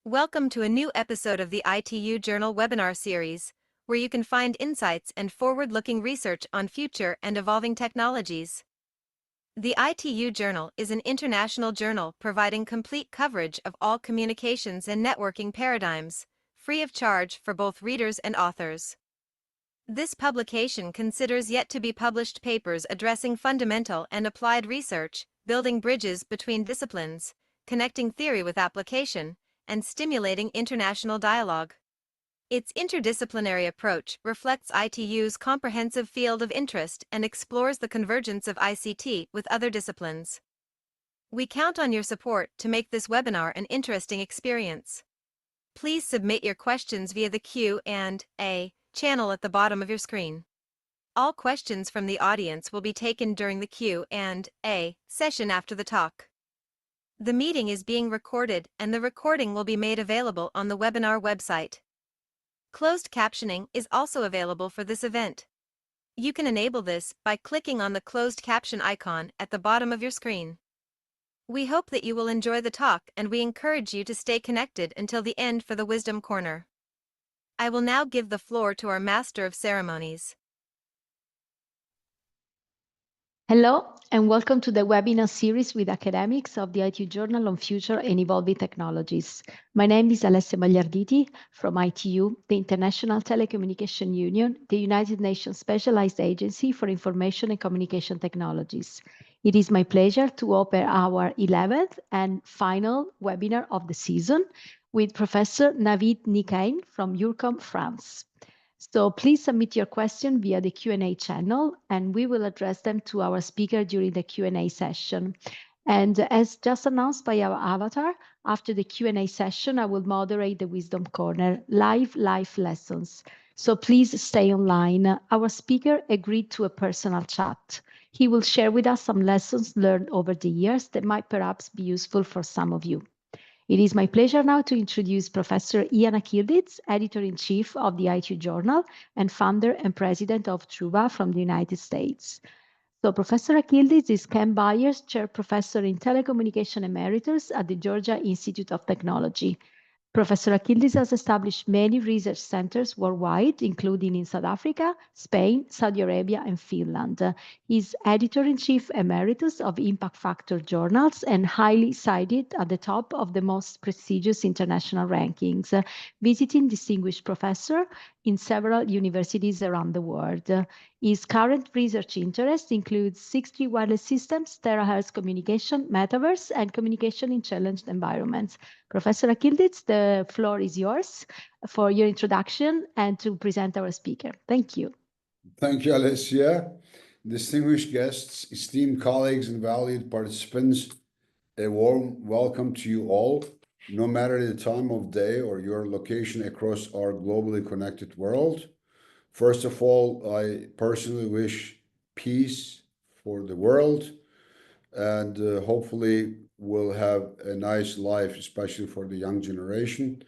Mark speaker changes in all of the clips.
Speaker 1: Welcome to a new episode of the ITU Journal webinar series, where you can find insights and forward-looking research on future and evolving technologies. The ITU Journal is an international journal providing complete coverage of all communications and networking paradigms, free of charge for both readers and authors. This publication considers yet-to-be-published papers addressing fundamental and applied research, building bridges between disciplines, connecting theory with application, and stimulating international dialogue. Its interdisciplinary approach reflects ITU's comprehensive field of interest and explores the convergence of ICT with other disciplines. We count on your support to make this webinar an interesting experience. Please submit your questions via the Q&A channel at the bottom of your screen. All questions from the audience will be taken during the Q&A session after the talk. The meeting is being recorded and the recording will be made available on the webinar website. Closed captioning is also available for this event. You can enable this by clicking on the closed caption icon at the bottom of your screen. We hope that you will enjoy the talk and we encourage you to stay connected until the end for the Wisdom Corner. I will now give the floor to our Master of Ceremonies.
Speaker 2: Hello, and welcome to the webinar series with academics of the ITU Journal on Future and Evolving Technologies. My name is Alessia Magliarditi from ITU, the International Telecommunication Union, the United Nations Specialized Agency for Information and Communication Technologies. It is my pleasure to open our 11th and final webinar of the season with Professor Navid Nikaein from Eurecom, France. So please submit your question via the Q&A channel, and we will address them to our speaker during the Q&A session. And as just announced by our avatar, after the Q&A session, I will moderate the Wisdom Corner, live lessons. So please stay online. Our speaker agreed to a personal chat. He will share with us some lessons learned over the years that might perhaps be useful for some of you. It is my pleasure now to introduce Professor Ian Akyildiz, Editor-in-Chief of the ITU Journal and founder and president of TRUVA from the United States. So Professor Akyildiz is Ken Byers Chair Professor in Telecommunication Emeritus at the Georgia Institute of Technology. Professor Akyildiz has established many research centers worldwide, including in South Africa, Spain, Saudi Arabia, and Finland. He's Editor-in-Chief Emeritus of Impact Factor journals and highly cited at the top of the most prestigious international rankings, visiting distinguished professor in several universities around the world. His current research interest includes 6G wireless systems, terahertz communication, metaverse, and communication in challenged environments. Professor Akyildiz, the floor is yours for your introduction and to present our speaker. Thank you.
Speaker 3: Thank you, Alessia. Distinguished guests, esteemed colleagues, and valued participants, a warm welcome to you all, no matter the time of day or your location across our globally connected world. First of all, I personally wish peace for the world, and hopefully we'll have a nice life, especially for the young generation.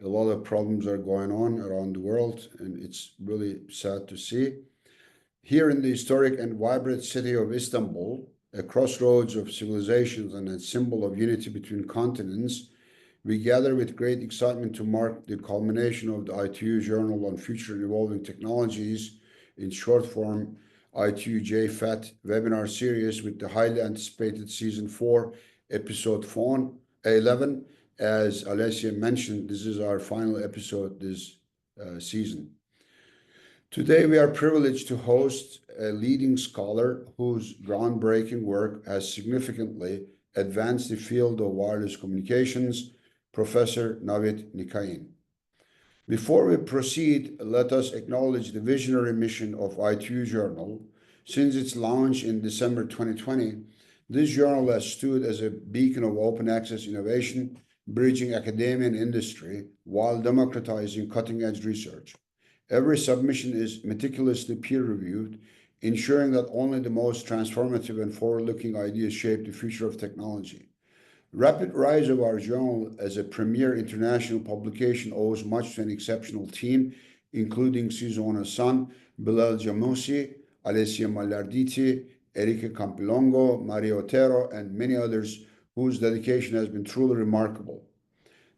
Speaker 3: A lot of problems are going on around the world, and it's really sad to see. Here in the historic and vibrant city of Istanbul, a crossroads of civilizations and a symbol of unity between continents, we gather with great excitement to mark the culmination of the ITU Journal on Future and Evolving Technologies, in short form ITU JFET webinar series, with the highly anticipated Season 4, Episode 11. As Alessia mentioned, this is our final episode this season. Today, we are privileged to host a leading scholar whose groundbreaking work has significantly advanced the field of wireless communications, Professor Navid Nikaein. Before we proceed, let us acknowledge the visionary mission of ITU Journal. Since its launch in December 2020, This journal has stood as a beacon of open access innovation, bridging academia and industry while democratizing cutting-edge research. Every submission is meticulously peer-reviewed, ensuring that only the most transformative and forward-looking ideas shape the future of technology. Rapid rise of our journal as a premier international publication owes much to an exceptional team, including Susan Hassan, Bilal Jamoussi, Alessia Mallarditi, Erika Campilongo, Mario Otero, and many others whose dedication has been truly remarkable.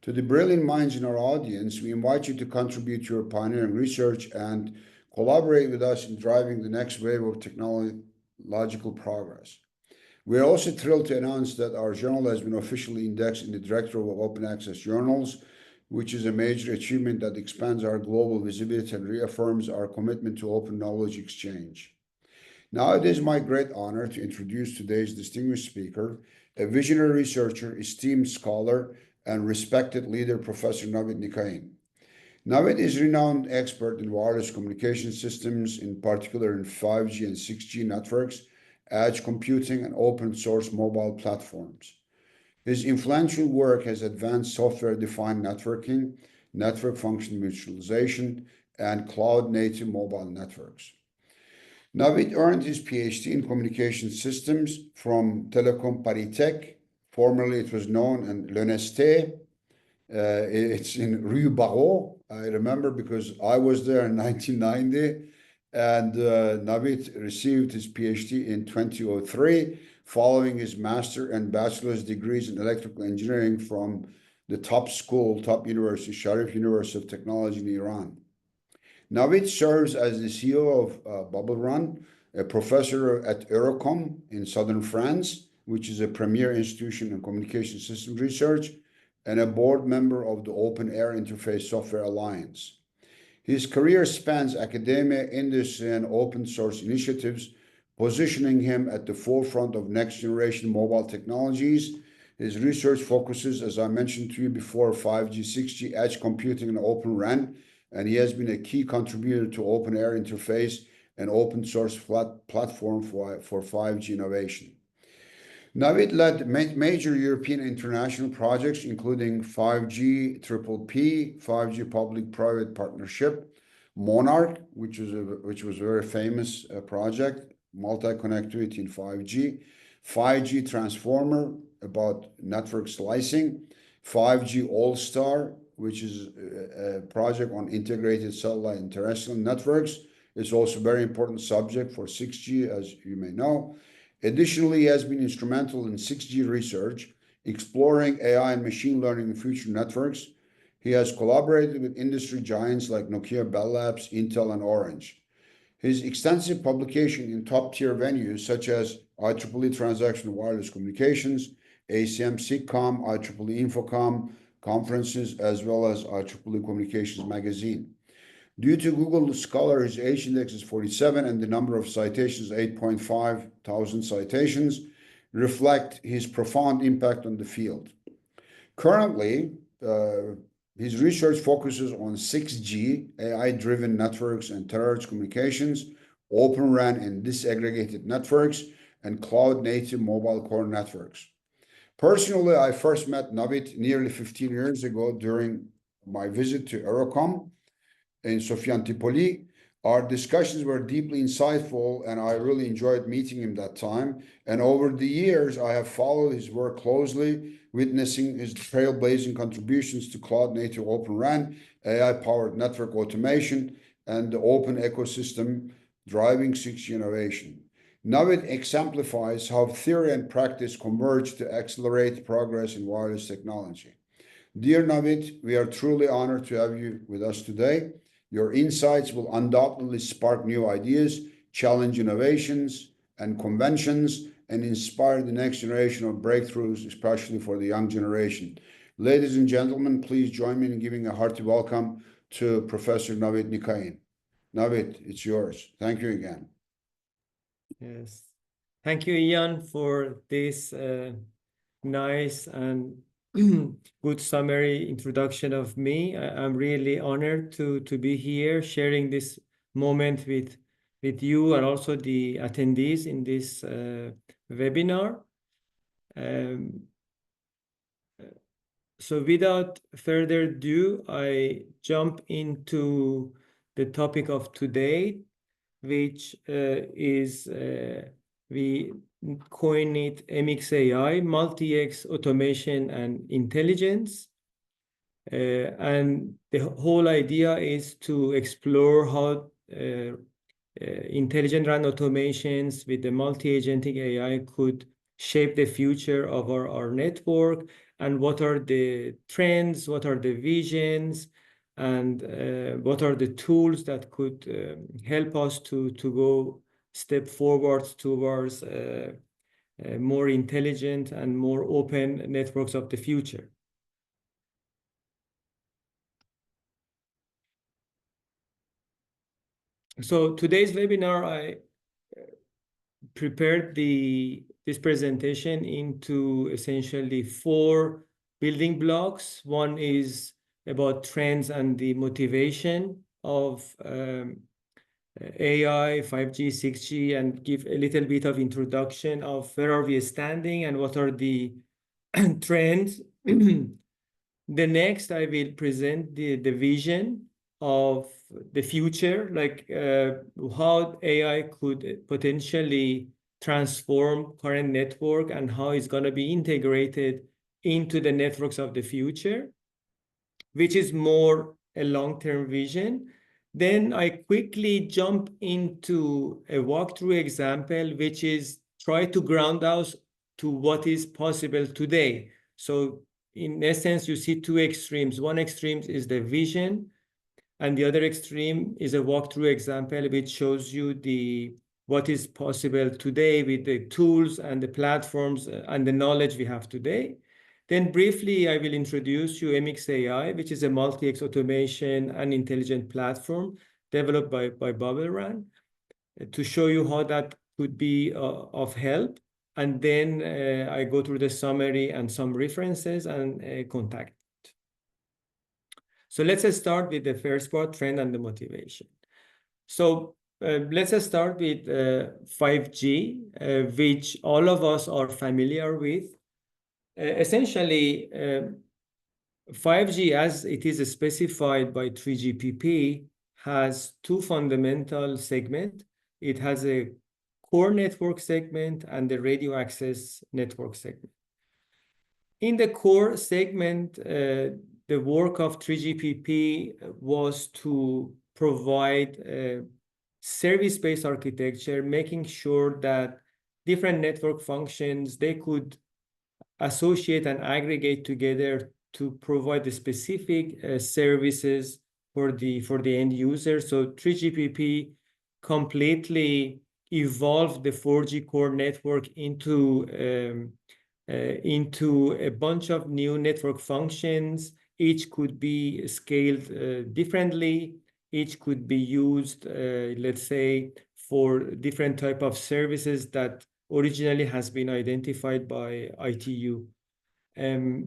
Speaker 3: To the brilliant minds in our audience, we invite you to contribute to your pioneering research and collaborate with us in driving the next wave of technological progress. We are also thrilled to announce that our journal has been officially indexed in the Directory of Open Access Journals, which is a major achievement that expands our global visibility and reaffirms our commitment to open knowledge exchange. Now it is my great honor to introduce today's distinguished speaker, a visionary researcher, esteemed scholar, and respected leader, Professor Navid Nikaein. Navid is a renowned expert in wireless communication systems, in particular in 5G and 6G networks, edge computing, and open source mobile platforms. His influential work has advanced software-defined networking, network function mutualization, and cloud-native mobile networks. Navid earned his PhD in communication systems from Telecom Paris Tech. Formerly it was known as l'Honnêteté. It's in Rue Barreau. I remember because I was there in 1990. And Navid received his PhD in 2003, following his master and bachelor's degrees in electrical engineering from the top university, Sharif University of Technology in Iran. Navid serves as the CEO of Bubble Run, a professor at Eurecom in southern France, which is a premier institution in communication systems research, and a board member of the Open Air Interface Software Alliance. His career spans academia, industry, and open source initiatives, positioning him at the forefront of next-generation mobile technologies. His research focuses, as I mentioned to you before, 5G, 6G, edge computing, and Open RAN, and he has been a key contributor to Open Air Interface, an open source platform for 5G innovation. Navid led major European international projects, including 5G PPP, 5G Public-Private Partnership, Monarch, which was a very famous project, multi-connectivity in 5G Transformer, about network slicing, 5G All-Star, which is a project on integrated satellite and terrestrial networks. It's also a very important subject for 6G, as you may know. Additionally, he has been instrumental in 6G research, exploring AI and machine learning in future networks. He has collaborated with industry giants like Nokia Bell Labs, Intel, and Orange. His extensive publication in top-tier venues such as IEEE Transactional Wireless Communications, ACM SIGCOM, IEEE Infocom conferences, as well as IEEE Communications Magazine. Due to Google Scholar, his H index is 47 and the number of citations, 8.5 thousand citations, reflect his profound impact on the field. Currently, his research focuses on 6G, AI-driven networks and terrestrial communications, Open RAN and disaggregated networks, and cloud-native mobile core networks. Personally, I first met Navid nearly 15 years ago during my visit to Eurecom in Sofia Antipolis. Our discussions were deeply insightful, and I really enjoyed meeting him that time. And over the years, I have followed his work closely, witnessing his trailblazing contributions to cloud-native Open RAN, AI-powered network automation, and the open ecosystem driving 6G innovation. Navid exemplifies how theory and practice converge to accelerate progress in wireless technology. Dear Navid, we are truly honored to have you with us today. Your insights will undoubtedly spark new ideas, challenge innovations and conventions, and inspire the next generation of breakthroughs, especially for the young generation. Ladies and gentlemen, please join me in giving a hearty welcome to Professor Navid Nikaein. Navid, it's yours. Thank you again.
Speaker 4: Yes. Thank you, Ian, for this nice and good summary introduction of me. I'm really honored to be here sharing this moment with you and also the attendees in this webinar. So without further ado, I jump into the topic of today, which is we coin it MXAI, multi-X automation and intelligence. And the whole idea is to explore how intelligent RAN automations with the multi-agentic AI could shape the future of our network, and what are the trends, what are the visions, and what are the tools that could help us to go step forward towards more intelligent and more open networks of the future. So today's webinar, I prepared this presentation into essentially 4 building blocks. One is about trends and the motivation of AI, 5G, 6G, and give a little bit of introduction of where are we standing and what are the trends. The next, I will present the vision of the future, like how AI could potentially transform current network and how it's going to be integrated into the networks of the future, which is more a long-term vision. Then I quickly jump into a walkthrough example, which is try to ground us to what is possible today. So in essence, you see 2 extremes. One extreme is the vision, and the other extreme is a walkthrough example, which shows you what is possible today with the tools and the platforms and the knowledge we have today. Then briefly, I will introduce you MXAI, which is a multi-X automation and intelligent platform developed by BubbleRun, to show you how that could be of help. And then I go through the summary and some references and contact. So let's start with the first part, trend and the motivation. So let's start with 5G, which all of us are familiar with. Essentially, 5G, as it is specified by 3GPP, has 2 fundamental segments. It has a core network segment and the radio access network segment. In the core segment, the work of 3GPP was to provide service-based architecture, making sure that different network functions, they could associate and aggregate together to provide the specific services for the end user. So 3GPP completely evolved the 4G core network into a bunch of new network functions. Each could be scaled differently. Each could be used, let's say, for different type of services that originally has been identified by ITU.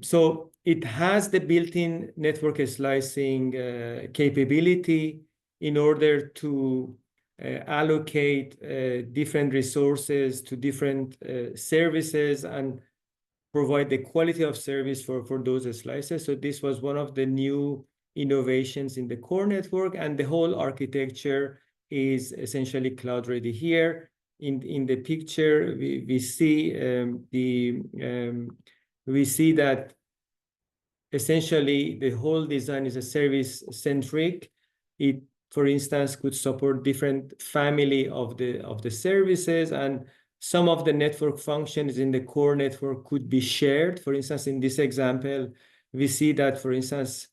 Speaker 4: So it has the built-in network slicing capability in order to allocate different resources to different services and provide the quality of service for those slices. So this was one of the new innovations in the core network, and the whole architecture is essentially cloud ready. Here in the picture, we see that essentially the whole design is a service centric. It, for instance, could support different family of the services, and some of the network functions in the core network could be shared. For instance, in this example, we see that, for instance,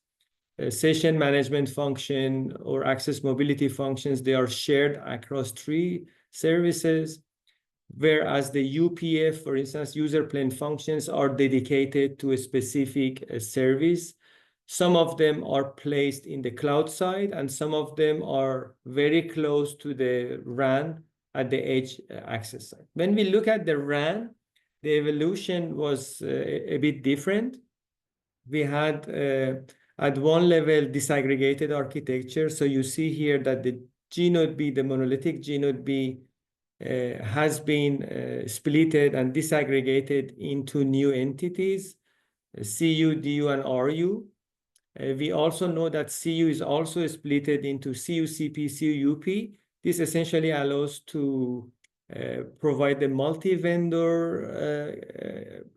Speaker 4: a session management function or access mobility functions, they are shared across 3 services, whereas the UPF, for instance, user plane functions, are dedicated to a specific service. Some of them are placed in the cloud side, and some of them are very close to the RAN at the edge access side. When we look at the RAN, the evolution was a bit different. We had at one level disaggregated architecture. So you see here that the G node B, the monolithic G node B, has been splitted and disaggregated into new entities, CU, DU, and RU. We also know that CU is also splitted into CU-CP, CU-UP. This essentially allows to provide the multi-vendor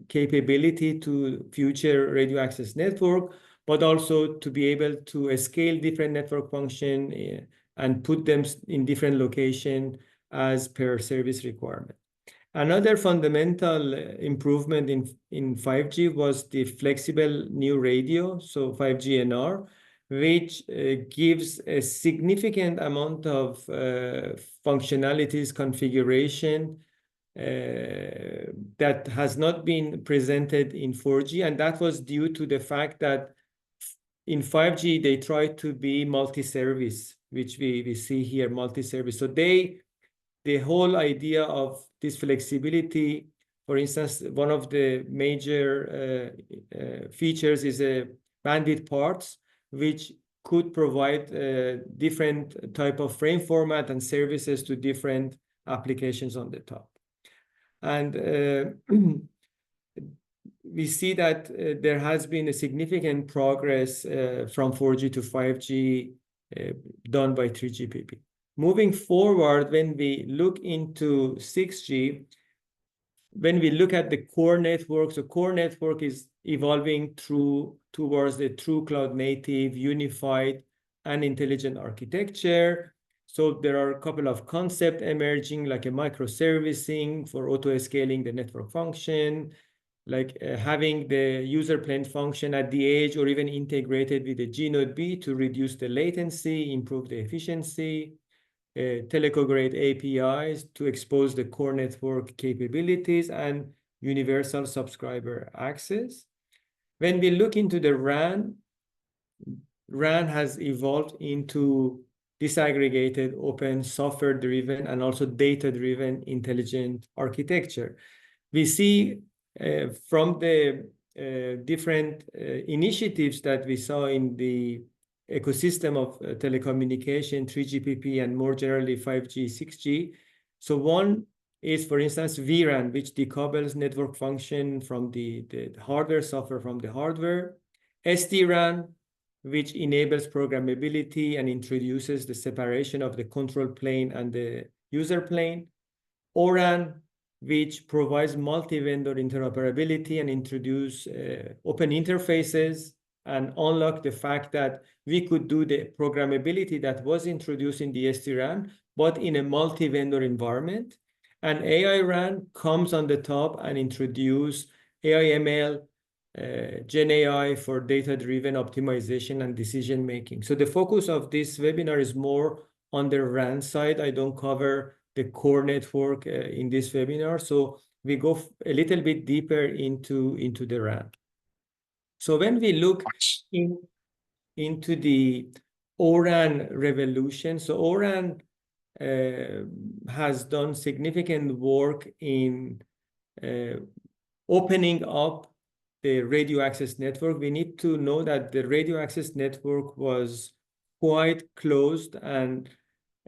Speaker 4: capability to future radio access network, but also to be able to scale different network function and put them in different location as per service requirement. Another fundamental improvement in 5G was the flexible new radio, so 5G NR, which gives a significant amount of functionalities, configuration that has not been presented in 4G. And that was due to the fact that in 5G, they try to be multi-service, which we see here, multi-service. So the whole idea of this flexibility, for instance, one of the major features is a bandwidth parts, which could provide different type of frame format and services to different applications on the top. And we see that there has been a significant progress from 4G to 5G done by 3GPP. Moving forward, when we look into 6G, when we look at the core network, so core network is evolving towards the true cloud native, unified, and intelligent architecture. So there are a couple of concepts emerging, like a microservicing for auto-scaling the network function, like having the user plane function at the edge or even integrated with the G-Node B to reduce the latency, improve the efficiency, teleco-grade APIs to expose the core network capabilities, and universal subscriber access. When we look into the RAN has evolved into disaggregated, open, software-driven, and also data-driven intelligent architecture. We see from the different initiatives that we saw in the ecosystem of telecommunication, 3GPP, and more generally 5G, 6G. So one is, for instance, vRAN, which decouples network function from the hardware, software from the hardware. SD-RAN, which enables programmability and introduces the separation of the control plane and the user plane. O-RAN, which provides multi-vendor interoperability and introduce open interfaces and unlock the fact that we could do the programmability that was introduced in the SD-RAN, but in a multi-vendor environment. And AI-RAN comes on the top and introduce AI-ML, Gen AI for data-driven optimization and decision-making. So the focus of this webinar is more on the RAN side. I don't cover the core network in this webinar. So we go a little bit deeper into the RAN. So when we look into the O-RAN revolution, so O-RAN has done significant work in opening up the radio access network. We need to know that the radio access network was quite closed and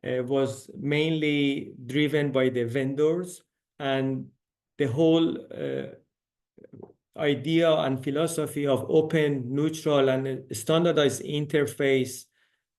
Speaker 4: was mainly driven by the vendors, and the whole idea and philosophy of open, neutral, and standardized interface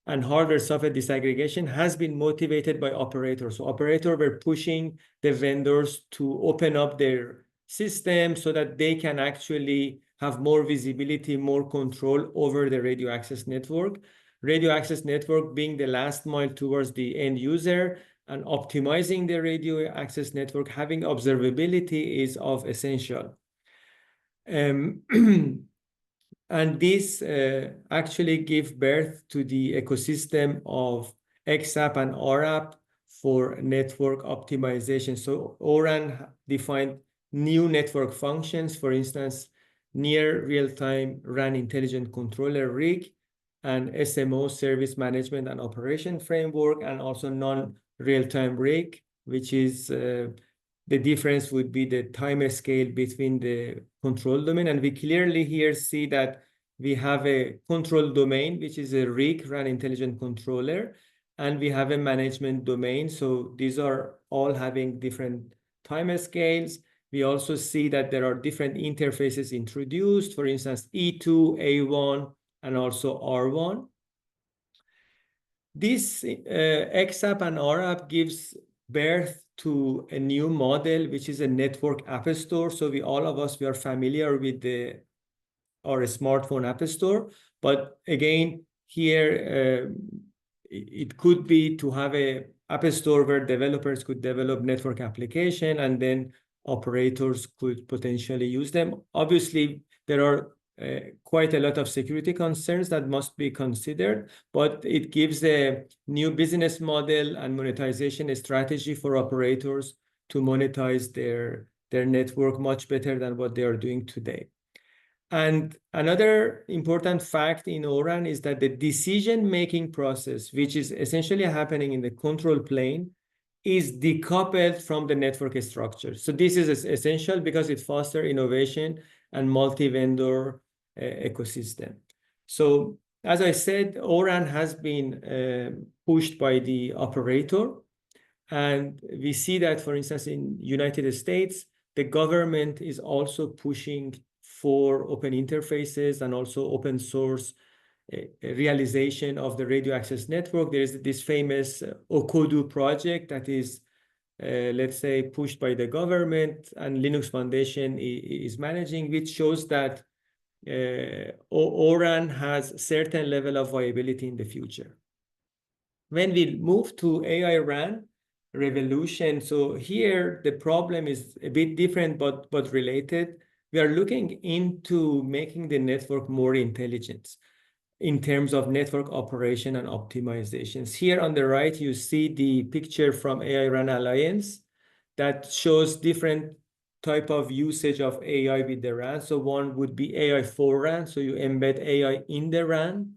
Speaker 4: and hardware software disaggregation has been motivated by operators. So operators were pushing the vendors to open up their system so that they can actually have more visibility, more control over the radio access network. Radio access network being the last mile towards the end user, and optimizing the radio access network, having observability is of essential. And this actually gives birth to the ecosystem of xApp and RApp for network optimization. So O-RAN defined new network functions, for instance, near real-time RAN intelligent controller RIG, and SMO, service management and operation framework, and also non-real-time RIG, which is the difference would be the time scale between the control domain. And we clearly here see that we have a control domain, which is a RIG, RAN intelligent controller, and we have a management domain. So these are all having different time scales. We also see that there are different interfaces introduced, for instance, E2, A1, and also R1. This xApp and RApp gives birth to a new model, which is a network app store. So all of us are familiar with our smartphone app store. But again, here, it could be to have a app store where developers could develop network application and then operators could potentially use them. Obviously, there are quite a lot of security concerns that must be considered, but it gives a new business model and monetization strategy for operators to monetize their network much better than what they are doing today. And another important fact in O-RAN is that the decision-making process, which is essentially happening in the control plane, is decoupled from the network structure. So this is essential because it fosters innovation and multi-vendor ecosystem. So as I said, O-RAN has been pushed by the operator. And we see that, for instance, in United States, the government is also pushing for open interfaces and also open source realization of the radio access network. There is this famous OCODU project that is, let's say, pushed by the government, and Linux Foundation is managing, which shows that O-RAN has certain level of viability in the future. When we move to AI-RAN revolution, so here the problem is a bit different but related. We are looking into making the network more intelligent in terms of network operation and optimizations. Here on the right, you see the picture from AI-RAN Alliance that shows different type of usage of AI with the RAN. So one would be AI for RAN, so you embed AI in the RAN.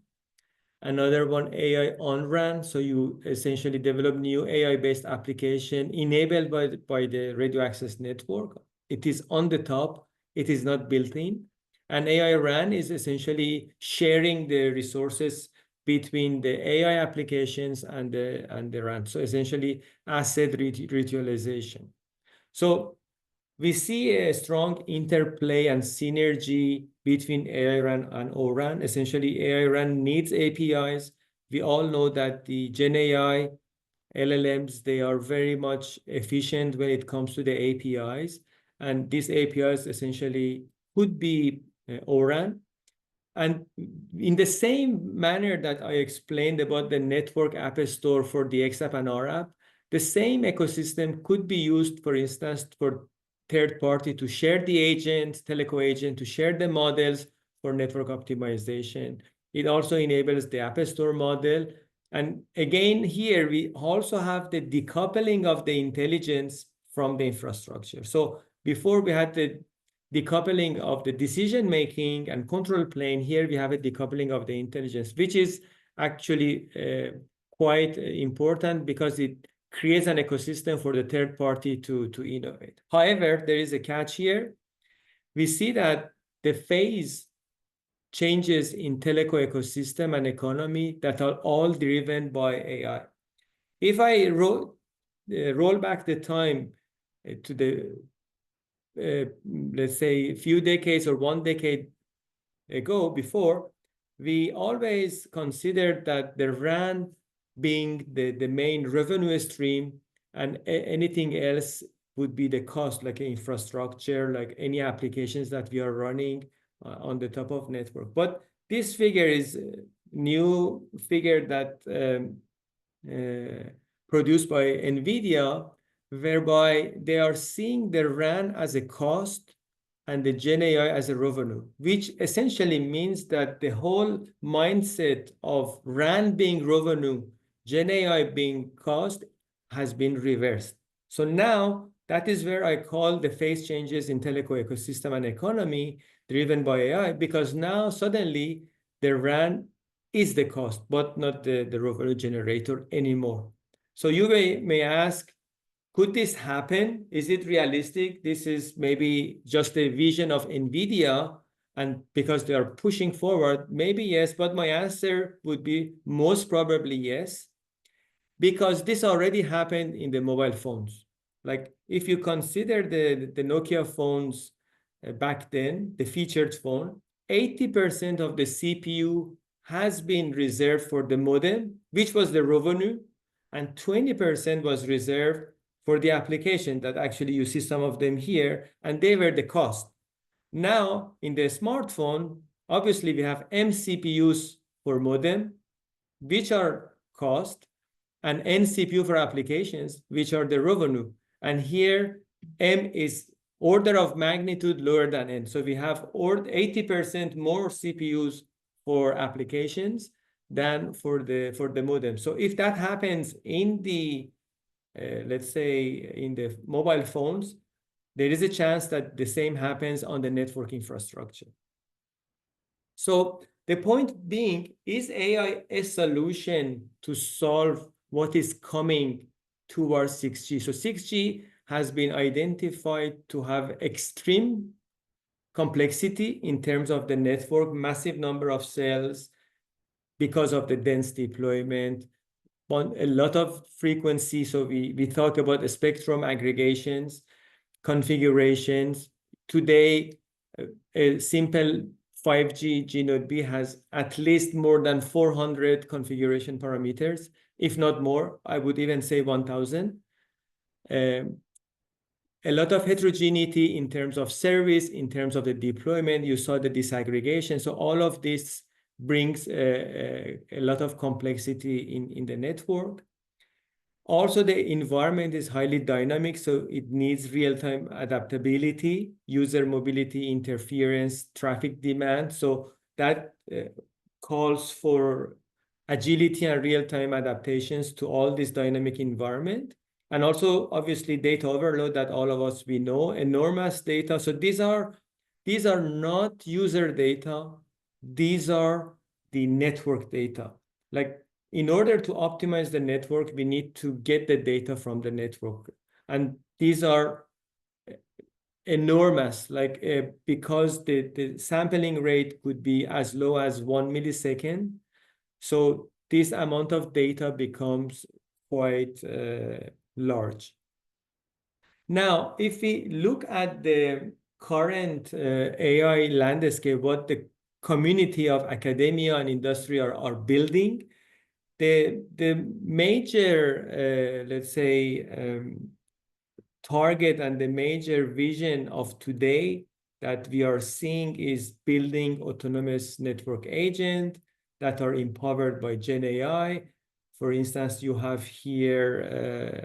Speaker 4: Another one, AI on RAN, so you essentially develop new AI-based application enabled by the radio access network. It is on the top. It is not built in. And AI RAN is essentially sharing the resources between the AI applications and the RAN. So essentially asset reutilization. So we see a strong interplay and synergy between AI RAN and O-RAN. Essentially, AI RAN needs APIs. We all know that the Gen AI LLMs, they are very much efficient when it comes to the APIs. And these APIs essentially could be O-RAN. And in the same manner that I explained about the network app store for the xApp and RApp, the same ecosystem could be used, for instance, for third party to share the agent, teleco agent, to share the models for network optimization. It also enables the app store model. And again, here we also have the decoupling of the intelligence from the infrastructure. So before we had the decoupling of the decision-making and control plane, here we have a decoupling of the intelligence, which is actually quite important because it creates an ecosystem for the third party to innovate. However, there is a catch here. We see that the phase changes in teleco ecosystem and economy that are all driven by AI. If I roll back the time to the let's say a few decades or 1 decade ago before, we always considered that the RAN being the main revenue stream, and anything else would be the cost, like infrastructure, like any applications that we are running on the top of network. But this figure is a new figure that produced by NVIDIA, whereby they are seeing the RAN as a cost and the Gen AI as a revenue, which essentially means that the whole mindset of RAN being revenue, Gen AI being cost, has been reversed. So now that is where I call the phase changes in teleco ecosystem and economy driven by AI, because now suddenly the RAN is the cost, but not the revenue generator anymore. So you may ask, could this happen? Is it realistic? This is maybe just a vision of NVIDIA, and because they are pushing forward, maybe yes, but my answer would be most probably yes. because this already happened in the mobile phones. Like if you consider the Nokia phones back then, the featured phone, 80% of the CPU has been reserved for the modem, which was the revenue, and 20% was reserved for the application that actually you see some of them here, and they were the cost. Now, in the smartphone, obviously we have M CPUs for modem, which are cost, and N CPU for applications, which are the revenue. And here, M is order of magnitude lower than N. So we have 80% more CPUs for applications than for the modem. So if that happens in the, let's say, in the mobile phones, there is a chance that the same happens on the network infrastructure. So the point being, is AI a solution to solve what is coming towards 6G? So 6G has been identified to have extreme complexity in terms of the network, massive number of cells because of the dense deployment, a lot of frequency. So we talk about the spectrum aggregations, configurations. Today, a simple 5G G-Node B has at least more than 400 configuration parameters, if not more. I would even say 1,000. A lot of heterogeneity in terms of service, in terms of the deployment. You saw the disaggregation. So all of this brings a lot of complexity in the network. Also, the environment is highly dynamic, so it needs real-time adaptability, user mobility, interference, traffic demand. So that calls for agility and real-time adaptations to all this dynamic environment. And also, obviously, data overload that all of us we know, enormous data. So these are not user data. These are the network data. Like, in order to optimize the network, we need to get the data from the network. And these are enormous, like because the sampling rate could be as low as 1 millisecond. So this amount of data becomes quite large. Now, if we look at the current AI landscape, what the community of academia and industry are building, the major, let's say, target and the major vision of today that we are seeing is building autonomous network agents that are empowered by Gen AI. For instance, you have here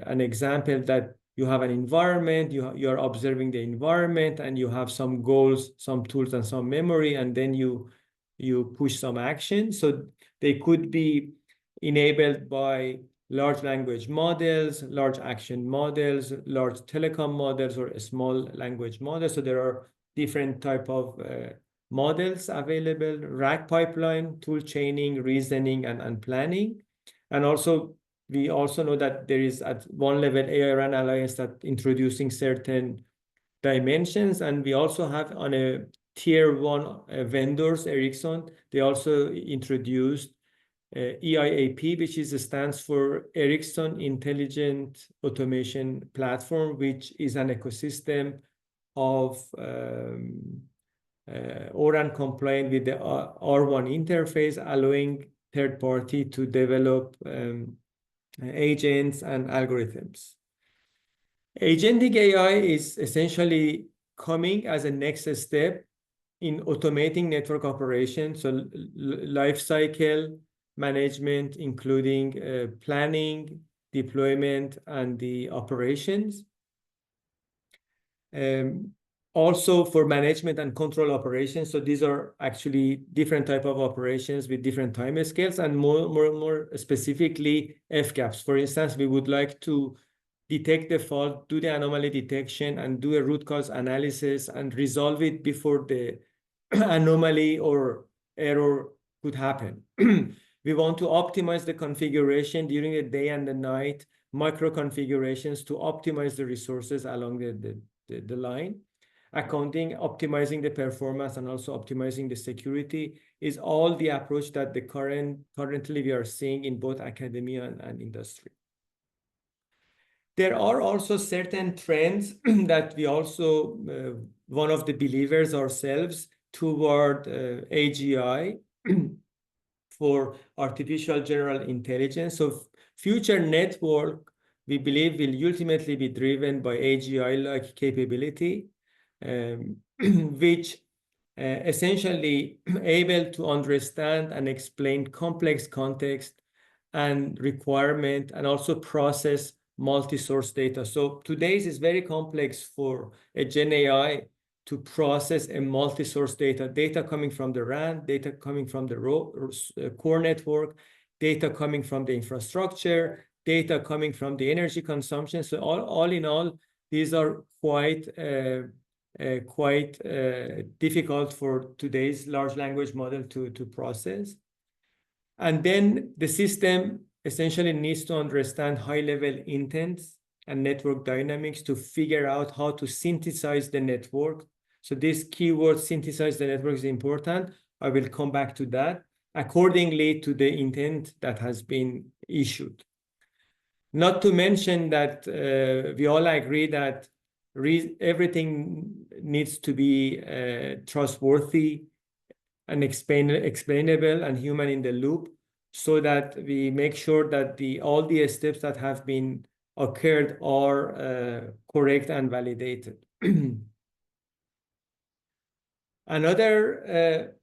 Speaker 4: an example that you have an environment, you are observing the environment, and you have some goals, some tools, and some memory, and then you push some action. So they could be enabled by large language models, large action models, large telecom models, or a small language model. So there are different type of models available: RAG pipeline, tool chaining, reasoning, and planning. And also, we also know that there is at one level AI-RAN Alliance that introducing certain dimensions. And we also have on a tier one vendors, Ericsson, they also introduced EIAP, which stands for Ericsson Intelligent Automation Platform, which is an ecosystem of ORAN compliant with the R1 interface, allowing third party to develop agents and algorithms. Agentic AI is essentially coming as a next step in automating network operations, so life cycle management, including planning, deployment, and the operations. Also for management and control operations. So these are actually different type of operations with different time scales, and more specifically FGAPs. For instance, we would like to detect the fault, do the anomaly detection, and do a root cause analysis and resolve it before the anomaly or error could happen. We want to optimize the configuration during the day and the night, micro configurations to optimize the resources along the line. Accounting, optimizing the performance, and also optimizing the security is all the approach that currently we are seeing in both academia and industry. There are also certain trends that we also, one of the believers ourselves, toward AGI for artificial general intelligence. So future network, we believe, will ultimately be driven by AGI-like capability, which essentially able to understand and explain complex context and requirement, and also process multi-source data. So today's is very complex for a Gen AI to process a multi-source data coming from the RAN, data coming from the core network, data coming from the infrastructure, data coming from the energy consumption. So all in all, these are quite difficult for today's large language model to process. And then the system essentially needs to understand high-level intents and network dynamics to figure out how to synthesize the network. So this keyword, synthesize the network, is important. I will come back to that accordingly to the intent that has been issued. Not to mention that we all agree that everything needs to be trustworthy and explainable and human in the loop, so that we make sure that all the steps that have been occurred are correct and validated. Another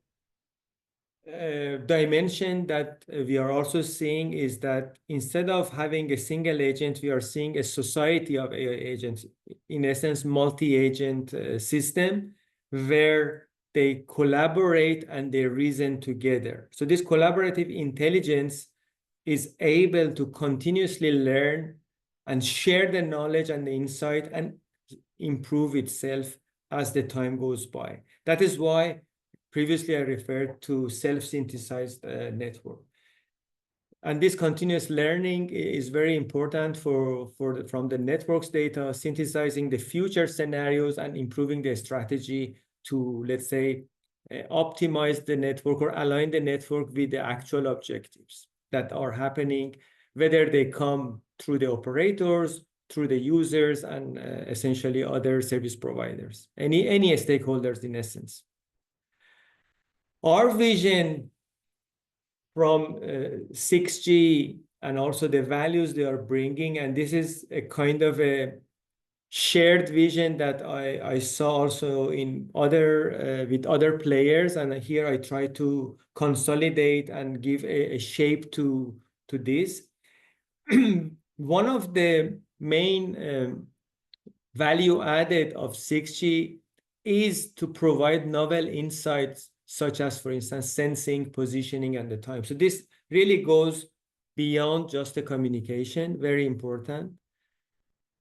Speaker 4: dimension that we are also seeing is that instead of having a single agent, we are seeing a society of AI agents, in essence, multi-agent system where they collaborate and they reason together. So this collaborative intelligence is able to continuously learn and share the knowledge and the insight and improve itself as the time goes by. That is why previously I referred to self-synthesized network. And this continuous learning is very important from the network's data, synthesizing the future scenarios and improving the strategy to, let's say, optimize the network or align the network with the actual objectives that are happening, whether they come through the operators, through the users, and essentially other service providers, any stakeholders in essence. Our vision from 6G and also the values they are bringing, and this is a kind of a shared vision that I saw also in with other players, and here I try to consolidate and give a shape to this. One of the main value added of 6G is to provide novel insights, such as, for instance, sensing, positioning, and the time. So this really goes beyond just the communication, very important.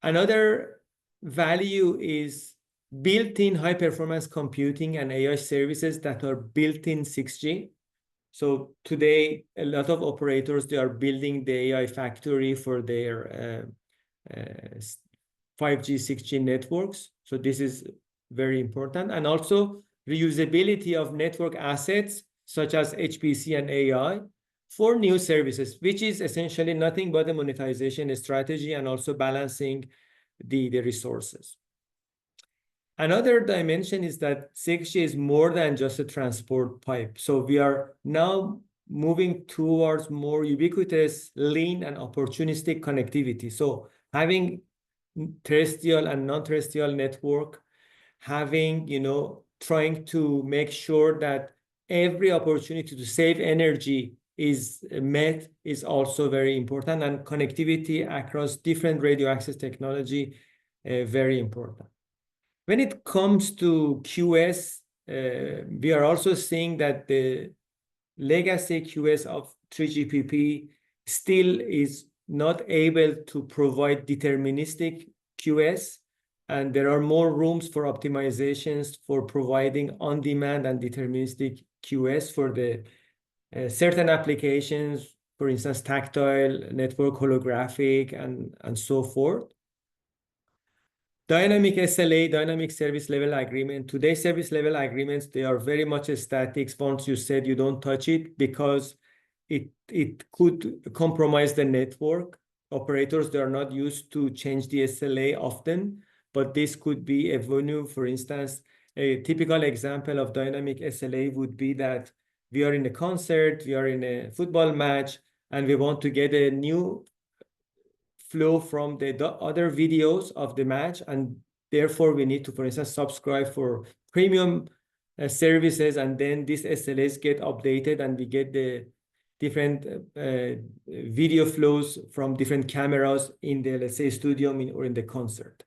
Speaker 4: Another value is built-in high-performance computing and AI services that are built in 6G. So today, a lot of operators, they are building the AI factory for their 5G, 6G networks. So this is very important. And also reusability of network assets, such as HPC and AI, for new services, which is essentially nothing but a monetization strategy and also balancing the resources. Another dimension is that 6G is more than just a transport pipe. So we are now moving towards more ubiquitous, lean, and opportunistic connectivity. So having terrestrial and non-terrestrial network, having, trying to make sure that every opportunity to save energy is met is also very important, and connectivity across different radio access technology, very important. When it comes to QS, we are also seeing that the legacy QS of 3GPP still is not able to provide deterministic QS, and there are more rooms for optimizations for providing on-demand and deterministic QS for the certain applications, for instance, tactile, network, holographic, and so forth. Dynamic SLA, dynamic service level agreement. Today's service level agreements, they are very much static. Once you said you don't touch it, because it could compromise the network. operators, they are not used to change the SLA often, but this could be a venue. For instance, a typical example of dynamic SLA would be that we are in a concert, we are in a football match, and we want to get a new flow from the other videos of the match, and therefore we need to, for instance, subscribe for premium services, and then these SLAs get updated and we get the different video flows from different cameras in the, let's say, studio or in the concert.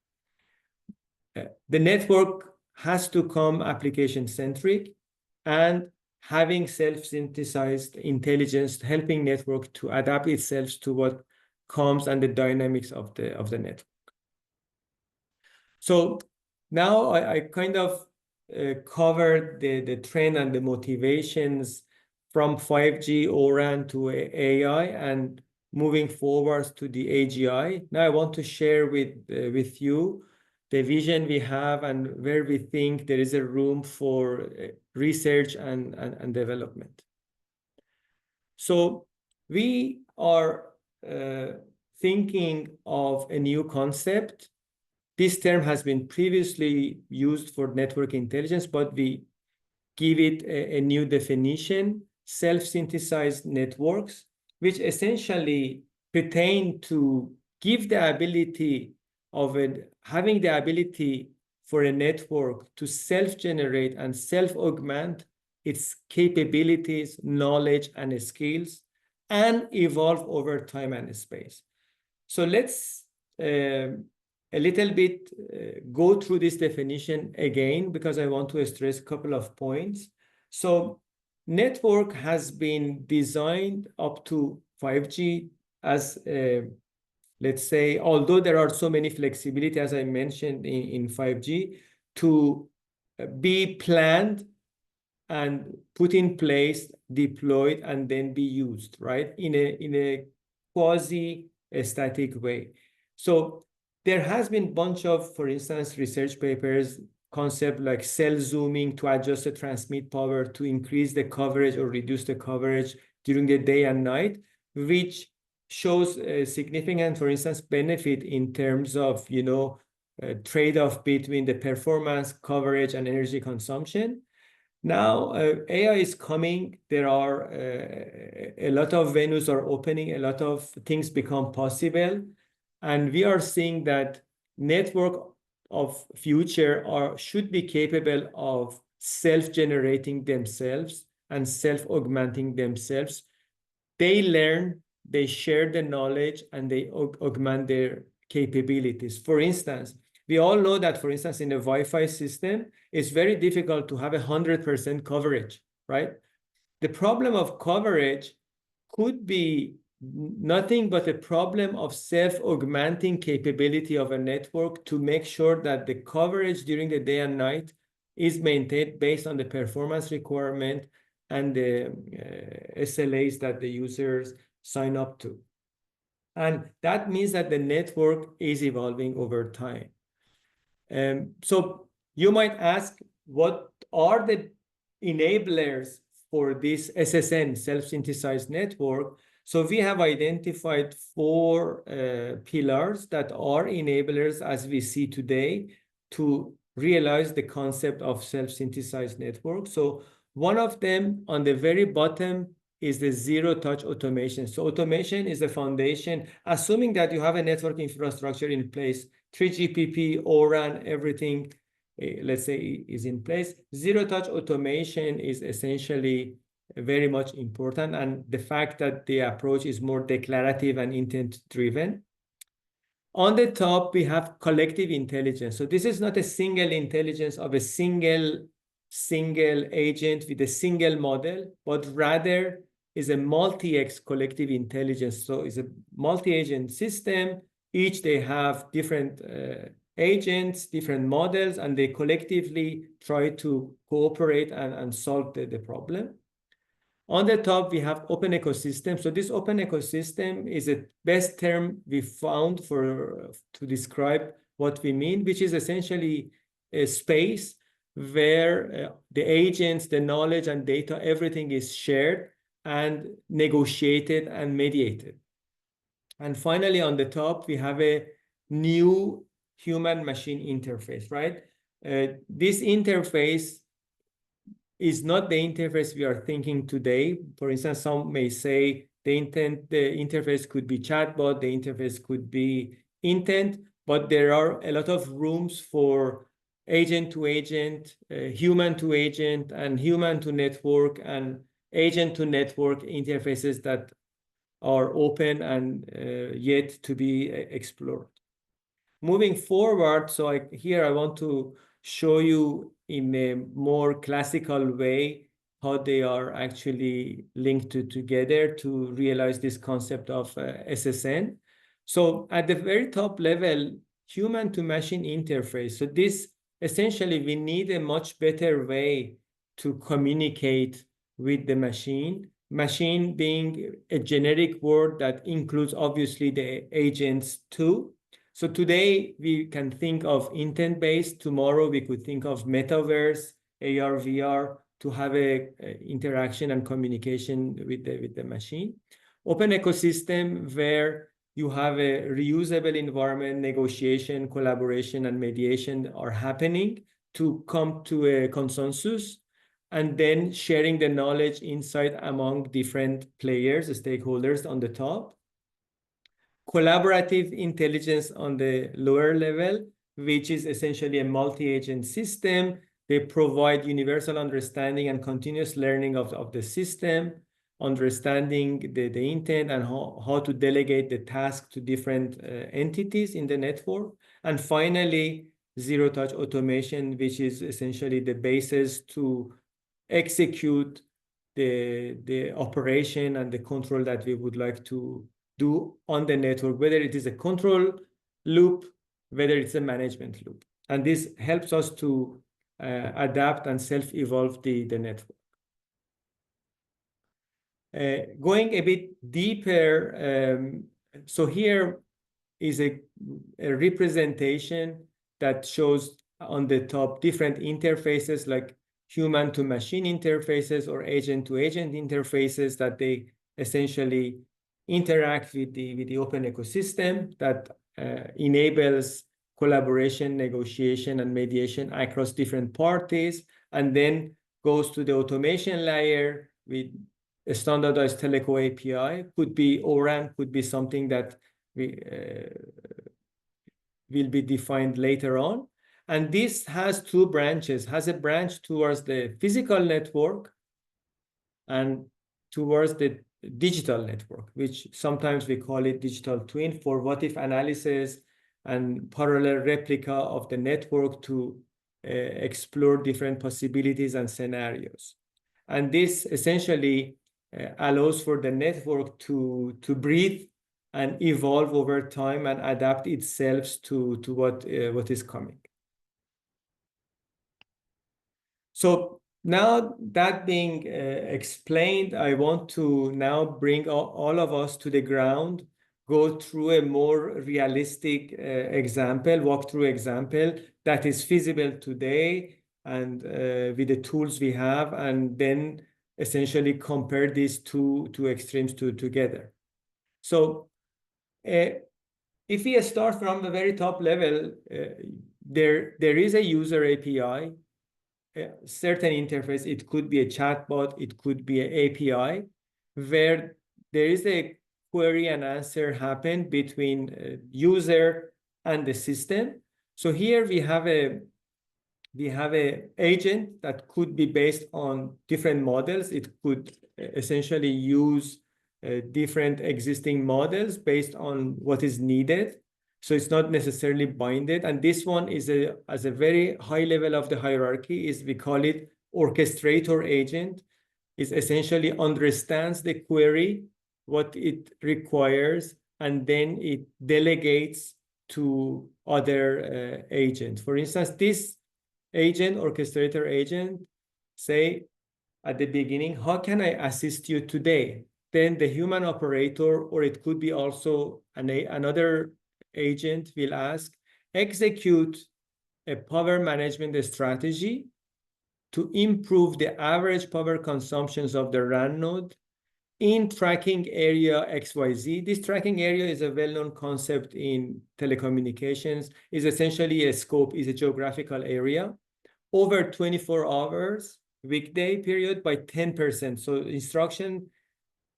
Speaker 4: The network has to come application-centric and having self-synthesized intelligence, helping network to adapt itself to what comes and the dynamics of the network. So now I kind of covered the trend and the motivations from 5G O-RAN to AI and moving forward to the AGI. Now I want to share with you the vision we have and where we think there is a room for research and development. So we are thinking of a new concept. This term has been previously used for network intelligence, but we give it a new definition: self-synthesized networks, which essentially pertain to give the ability of having the ability for a network to self-generate and self-augment its capabilities, knowledge, and skills, and evolve over time and space. So let's a little bit go through this definition again, because I want to stress a couple of points. So network has been designed up to 5G as, let's say, although there are so many flexibility, as I mentioned in 5G, to be planned and put in place, deployed, and then be used, right? In a quasi-static way. So there has been a bunch of, for instance, research papers, concept like cell zooming to adjust the transmit power to increase the coverage or reduce the coverage during the day and night, which shows a significant, for instance, benefit in terms of, trade-off between the performance, coverage, and energy consumption. Now, AI is coming. There are a lot of venues are opening, a lot of things become possible. And we are seeing that network of future should be capable of self-generating themselves and self-augmenting themselves. They learn, they share the knowledge, and they augment their capabilities. For instance, we all know that, for instance, in a Wi-Fi system, it's very difficult to have 100% coverage, right? The problem of coverage could be nothing but a problem of self-augmenting capability of a network to make sure that the coverage during the day and night is maintained based on the performance requirement and the SLAs that the users sign up to. And that means that the network is evolving over time. So you might ask, what are the enablers for this SSN, self-synthesized network? So we have identified 4 pillars that are enablers as we see today to realize the concept of self-synthesized network. So one of them on the very bottom is the zero-touch automation. So automation is the foundation, assuming that you have a network infrastructure in place, 3GPP, O-RAN, everything, let's say, is in place. Zero-touch automation is essentially very much important, and the fact that the approach is more declarative and intent-driven. On the top, we have collective intelligence. So this is not a single intelligence of a single agent with a single model, but rather is a multi-X collective intelligence. So it's a multi-agent system. Each they have different agents, different models, and they collectively try to cooperate and solve the problem. On the top, we have open ecosystem. So this open ecosystem is the best term we found to describe what we mean, which is essentially a space where the agents, the knowledge and data, everything is shared and negotiated and mediated. And finally, on the top, we have a new human-machine interface, right? This interface is not the interface we are thinking today. For instance, some may say the interface could be chatbot, the interface could be intent, but there are a lot of rooms for agent to agent, human to agent, and human to network, and agent to network interfaces that are open and yet to be explored. Moving forward, so here I want to show you in a more classical way how they are actually linked together to realize this concept of SSN. So at the very top level, human to machine interface. So this essentially, we need a much better way to communicate with the machine. Machine being a generic word that includes obviously the agents too. So today we can think of intent-based. Tomorrow we could think of metaverse, AR, VR to have a interaction and communication with the machine. Open ecosystem where you have a reusable environment, negotiation, collaboration, and mediation are happening to come to a consensus, and then sharing the knowledge insight among different players, stakeholders on the top. Collaborative intelligence on the lower level, which is essentially a multi-agent system. They provide universal understanding and continuous learning of the system, understanding the intent and how to delegate the task to different entities in the network. And finally, zero-touch automation, which is essentially the basis to execute the operation and the control that we would like to do on the network, whether it is a control loop, whether it's a management loop. And this helps us to adapt and self-evolve the network. Going a bit deeper, so here is a representation that shows on the top different interfaces like human to machine interfaces or agent to agent interfaces that they essentially interact with the open ecosystem that enables collaboration, negotiation, and mediation across different parties, and then goes to the automation layer with a standardized teleco API. Could be ORAN, could be something that will be defined later on. And this has two branches, has a branch towards the physical network and towards the digital network, which sometimes we call it digital twin for what if analysis and parallel replica of the network to explore different possibilities and scenarios. And this essentially allows for the network to breathe and evolve over time and adapt itself to what is coming. So now that being explained, I want to now bring all of us to the ground, go through a more realistic example, walkthrough example that is feasible today and with the tools we have, and then essentially compare these two extremes together. So if we start from the very top level, there is a user API, a certain interface. It could be a chatbot, it could be an API, where there is a query and answer happen between user and the system. So here we have a agent that could be based on different models. It could essentially use different existing models based on what is needed. So it's not necessarily binded. And this one is as a very high level of the hierarchy is we call it orchestrator agent. It essentially understands the query, what it requires, and then it delegates to other agents. For instance, this agent, orchestrator agent, say at the beginning, how can I assist you today? Then the human operator, or it could be also another agent, will ask, execute a power management strategy to improve the average power consumptions of the RAN node in tracking area XYZ. This tracking area is a well-known concept in telecommunications, is essentially a scope, is a geographical area over 24 hours, weekday period by 10%. So instruction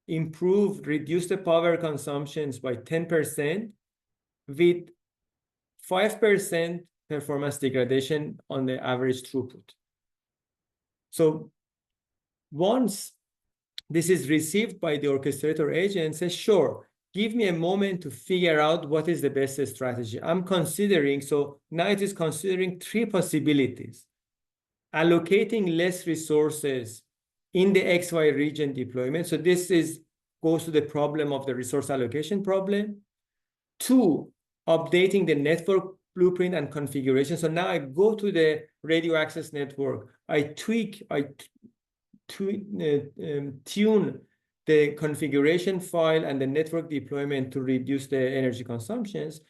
Speaker 4: improved, reduced the power consumptions by 10% with 5% performance degradation on the average throughput. So once this is received by the orchestrator agent, says, sure, give me a moment to figure out what is the best strategy. I'm considering, so now it is considering 3 possibilities. Allocating less resources in the XY region deployment. So this goes to the problem of the resource allocation problem. 2, updating the network blueprint and configuration. So now I go to the radio access network, I tune the configuration file and the network deployment to reduce the energy consumptions,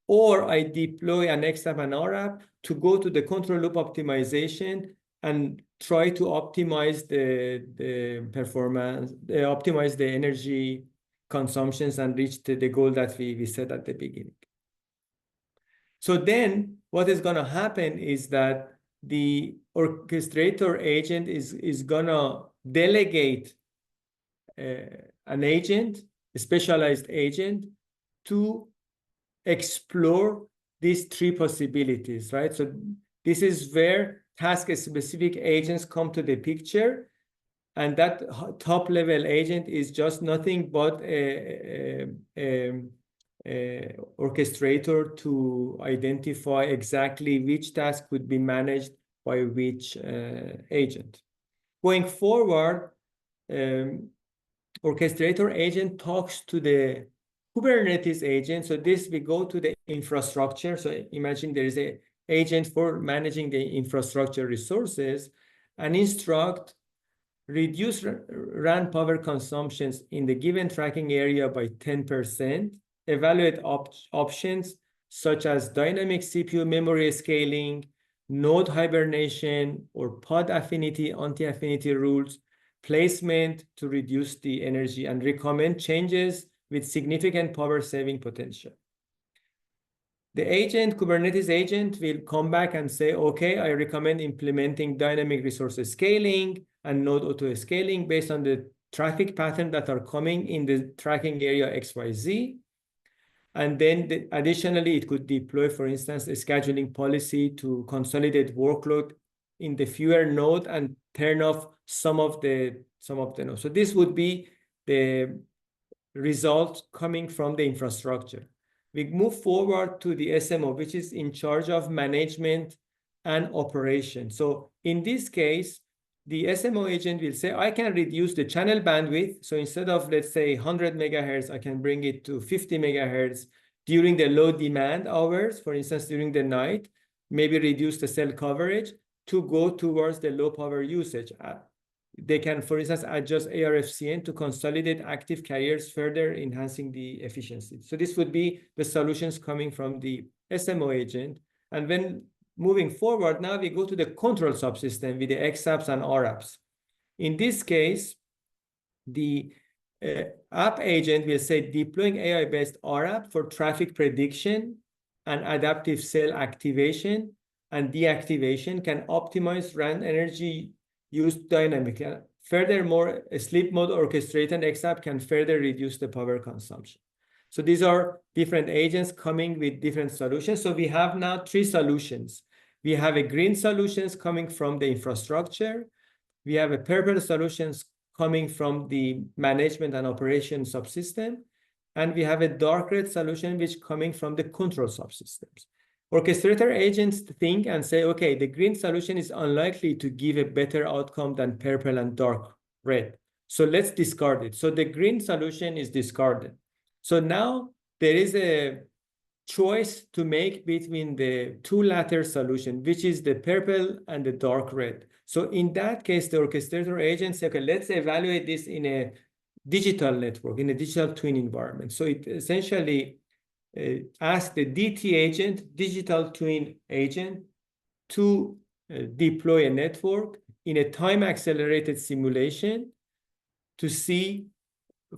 Speaker 4: or I deploy an xApp and RApp to go to the control loop optimization and try to optimize the performance, optimize the energy consumptions and reach the goal that we set at the beginning. So then what is going to happen is that the orchestrator agent is going to delegate an agent, a specialized agent, to explore these 3 possibilities, right? So this is where task-specific agents come to the picture, and that top-level agent is just nothing but a orchestrator to identify exactly which task could be managed by which agent. Going forward, orchestrator agent talks to the Kubernetes agent. So this, we go to the infrastructure. So imagine there is an agent for managing the infrastructure resources, and instruct reduce RAN power consumptions in the given tracking area by 10%, evaluate options such as dynamic CPU memory scaling, node hibernation, or pod affinity, anti-affinity rules, placement to reduce the energy, and recommend changes with significant power saving potential. The agent, Kubernetes agent, will come back and say, okay, I recommend implementing dynamic resource scaling and node auto scaling based on the traffic pattern that are coming in the tracking area XYZ. And then additionally, it could deploy, for instance, a scheduling policy to consolidate workload in the fewer node and turn off some of the nodes. So this would be the result coming from the infrastructure. We move forward to the SMO, which is in charge of management and operation. So in this case, the SMO agent will say, I can reduce the channel bandwidth. So instead of, let's say, 100 megahertz, I can bring it to 50 megahertz during the low demand hours, for instance, during the night, maybe reduce the cell coverage to go towards the low power usage. They can, for instance, adjust ARFCN to consolidate active carriers, further enhancing the efficiency. So this would be the solutions coming from the SMO agent. And when moving forward, now we go to the control subsystem with the xApps and RApps. In this case, the app agent will say deploying AI-based RApp for traffic prediction and adaptive cell activation and deactivation can optimize RAN energy used dynamically. Furthermore, a sleep mode orchestrated xApp can further reduce the power consumption. So these are different agents coming with different solutions. So we have now 3 solutions. We have a green solutions coming from the infrastructure. We have a purple solutions coming from the management and operation subsystem. And we have a dark red solution which coming from the control subsystems. Orchestrator agents think and say, okay, the green solution is unlikely to give a better outcome than purple and dark red. So let's discard it. So the green solution is discarded. So now there is a choice to make between the 2 latter solutions, which is the purple and the dark red. So in that case, the orchestrator agent says, okay, let's evaluate this in a digital network, in a digital twin environment. So it essentially ask the DT agent, digital twin agent, to deploy a network in a time-accelerated simulation to see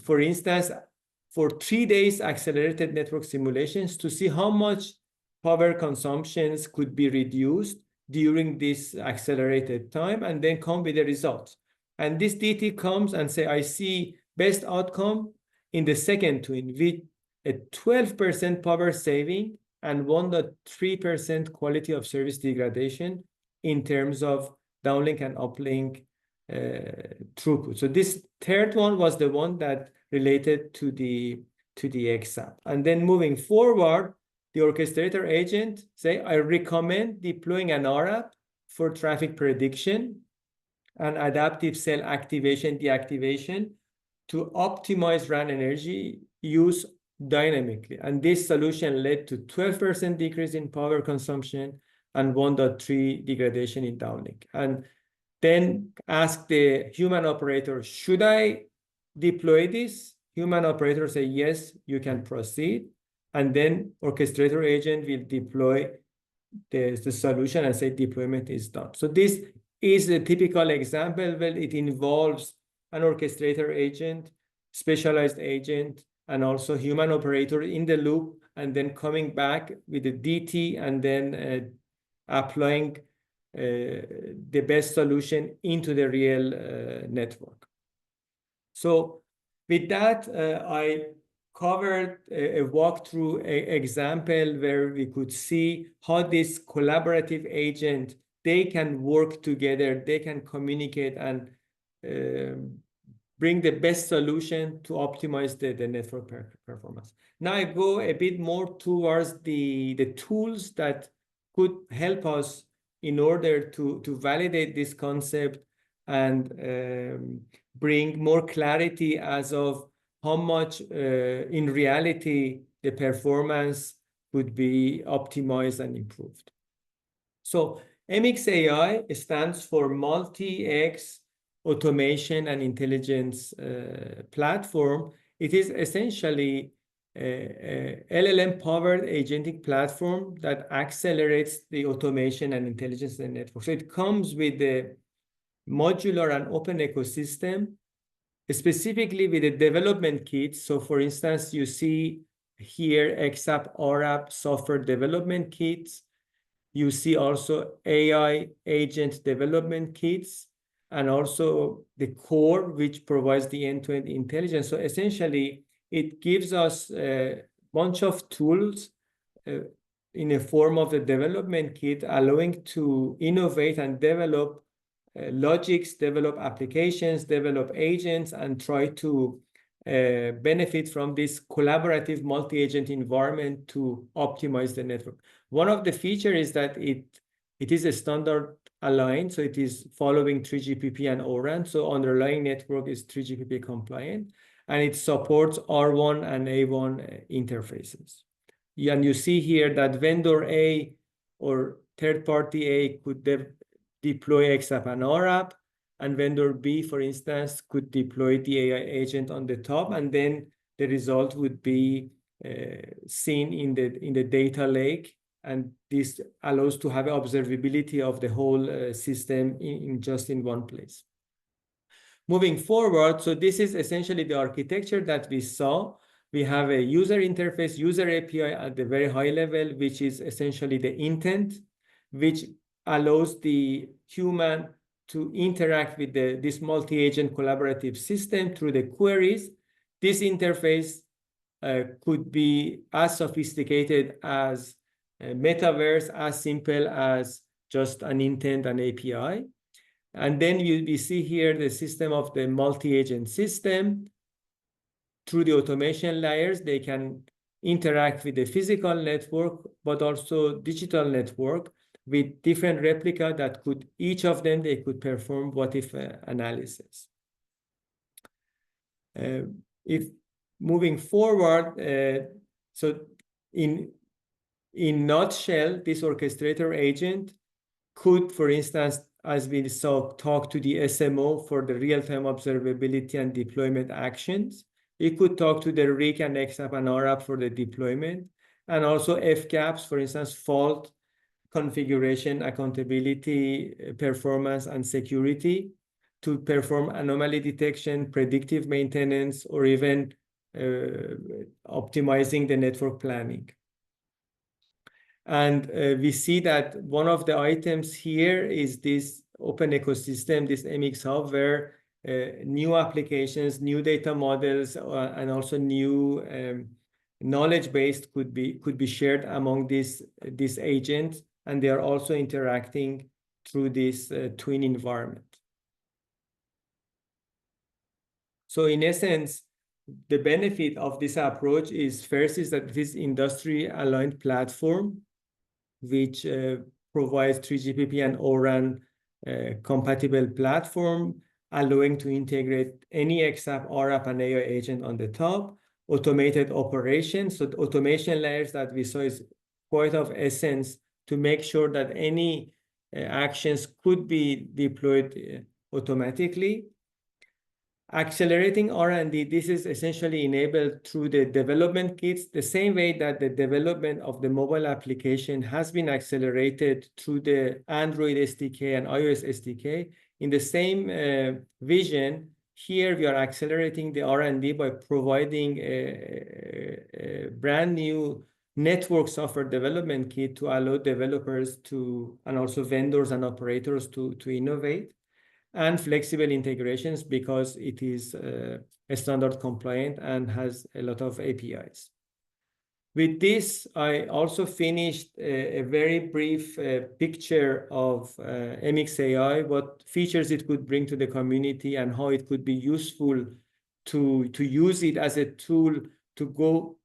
Speaker 4: for instance, for 3 days accelerated network simulations to see how much power consumptions could be reduced during this accelerated time, and then come with the results. And this DT comes and say, I see best outcome in the second twin with a 12% power saving and 1.3% quality of service degradation in terms of downlink and uplink throughput. So this third one was the one that related to the xApp. And then moving forward, the orchestrator agent say, I recommend deploying an RAP for traffic prediction and adaptive cell activation, deactivation to optimize RAN energy use dynamically. And this solution led to 12% decrease in power consumption and 1.3 degradation in downlink. And then ask the human operator, should I deploy this? Human operator say, yes, you can proceed. And then orchestrator agent will deploy the solution and say deployment is done. So this is a typical example where it involves an orchestrator agent, specialized agent, and also human operator in the loop, and then coming back with the DT and then applying the best solution into the real network. So with that, I covered a walkthrough example where we could see how this collaborative agent, they can work together, they can communicate and bring the best solution to optimize the network performance. Now I go a bit more towards the tools that could help us in order to validate this concept and bring more clarity as of how much in reality the performance would be optimized and improved. So MXAI stands for Multi-X Automation and Intelligence Platform. It is essentially a LLM-powered agentic platform that accelerates the automation and intelligence in the network. So it comes with the modular and open ecosystem, specifically with the development kits. So for instance, you see here xApp, RAP software development kits. You see also AI agent development kits, and also the core, which provides the end-to-end intelligence. So essentially, it gives us a bunch of tools in a form of the development kit, allowing to innovate and develop logics, develop applications, develop agents, and try to benefit from this collaborative multi-agent environment to optimize the network. One of the features is that it is a standard aligned, so it is following 3GPP and ORAN, so underlying network is 3GPP compliant, and it supports R1 and A1 interfaces. And you see here that vendor A or third-party A could deploy xApp and RAP, and vendor B, for instance, could deploy the AI agent on the top, and then the result would be seen in the data lake, and this allows to have observability of the whole system in one place. Moving forward, so this is essentially the architecture that we saw. We have a user interface, user API at the very high level, which is essentially the intent, which allows the human to interact with this multi-agent collaborative system through the queries. This interface could be as sophisticated as a metaverse, as simple as just an intent and API. And then we see here the system of the multi-agent system. Through the automation layers, they can interact with the physical network, but also digital network with different replica that could, each of them, they could perform what-if analysis. If moving forward, so in nutshell, this orchestrator agent could, for instance, as we saw, talk to the SMO for the real-time observability and deployment actions. It could talk to the RIC and xApp and RAP for the deployment, and also FCAPS, for instance, fault configuration, accountability, performance, and security to perform anomaly detection, predictive maintenance, or even optimizing the network planning. And we see that one of the items here is this open ecosystem, this MX Hub, where new applications, new data models, and also new knowledge base could be shared among these agents, and they are also interacting through this twin environment. So in essence, the benefit of this approach is first is that this industry-aligned platform, which provides 3GPP and O-RAN compatible platform, allowing to integrate any xApp, RApp, and AI agent on the top, automated operations. So the automation layers that we saw is quite of essence to make sure that any actions could be deployed automatically. Accelerating R&D, this is essentially enabled through the development kits, the same way that the development of the mobile application has been accelerated through the Android SDK and iOS SDK. In the same vision, here we are accelerating the R&D by providing a brand new network software development kit to allow developers to, and also vendors and operators to innovate, and flexible integrations because it is standard compliant and has a lot of APIs. With this, I also finished a very brief picture of MXAI, what features it could bring to the community and how it could be useful to use it as a tool to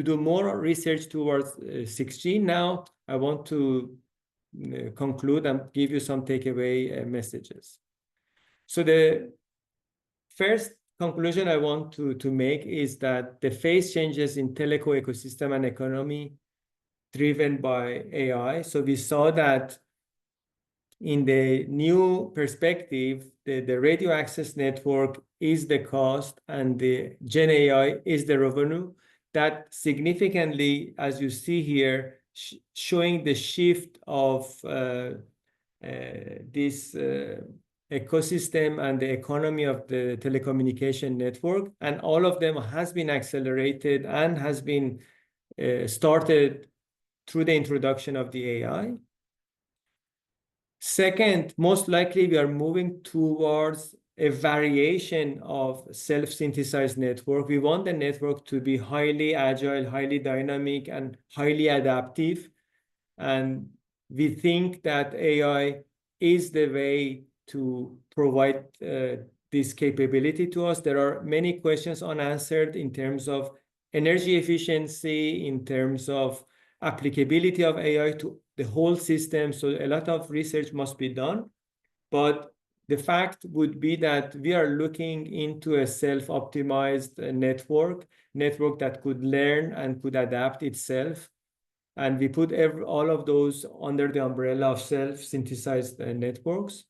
Speaker 4: do more research towards 6G. Now, I want to conclude and give you some takeaway messages. So the first conclusion I want to make is that the phase changes in telco ecosystem and economy driven by AI. So we saw that in the new perspective, the radio access network is the cost and the Gen AI is the revenue. That significantly, as you see here, showing the shift of this ecosystem and the economy of the telecommunication network, and all of them has been accelerated and has been started through the introduction of the AI. Second, most likely we are moving towards a variation of self-synthesized network. We want the network to be highly agile, highly dynamic, and highly adaptive. And we think that AI is the way to provide this capability to us. There are many questions unanswered in terms of energy efficiency, in terms of applicability of AI to the whole system. So a lot of research must be done. But the fact would be that we are looking into a self-optimized network that could learn and could adapt itself. And we put all of those under the umbrella of self-synthesized networks.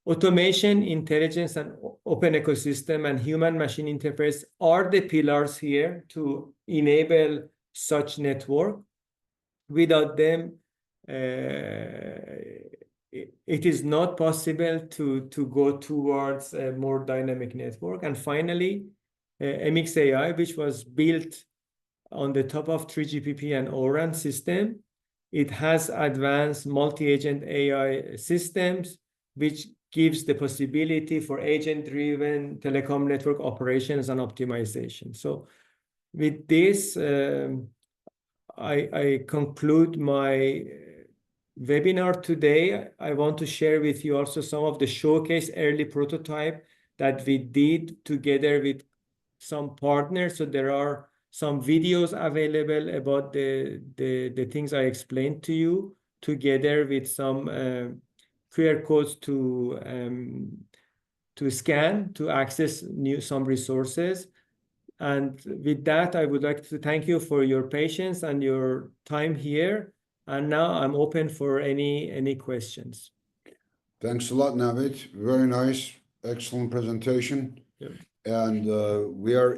Speaker 4: Automation, intelligence, and open ecosystem and human-machine interface are the pillars here to enable such network. Without them, it is not possible to go towards a more dynamic network. And finally, MXAI, which was built on the top of 3GPP and O-RAN system, it has advanced multi-agent AI systems, which gives the possibility for agent-driven telecom network operations and optimization. So with this, I conclude my webinar today. I want to share with you also some of the showcase early prototype that we did together with some partners. So there are some videos available about the things I explained to you, together with some QR codes to scan to access some resources. And with that, I would like to thank you for your patience and your time here. And now I'm open for any questions.
Speaker 3: Thanks a lot, Navid. Very nice, excellent presentation.
Speaker 4: Yep.
Speaker 3: And we are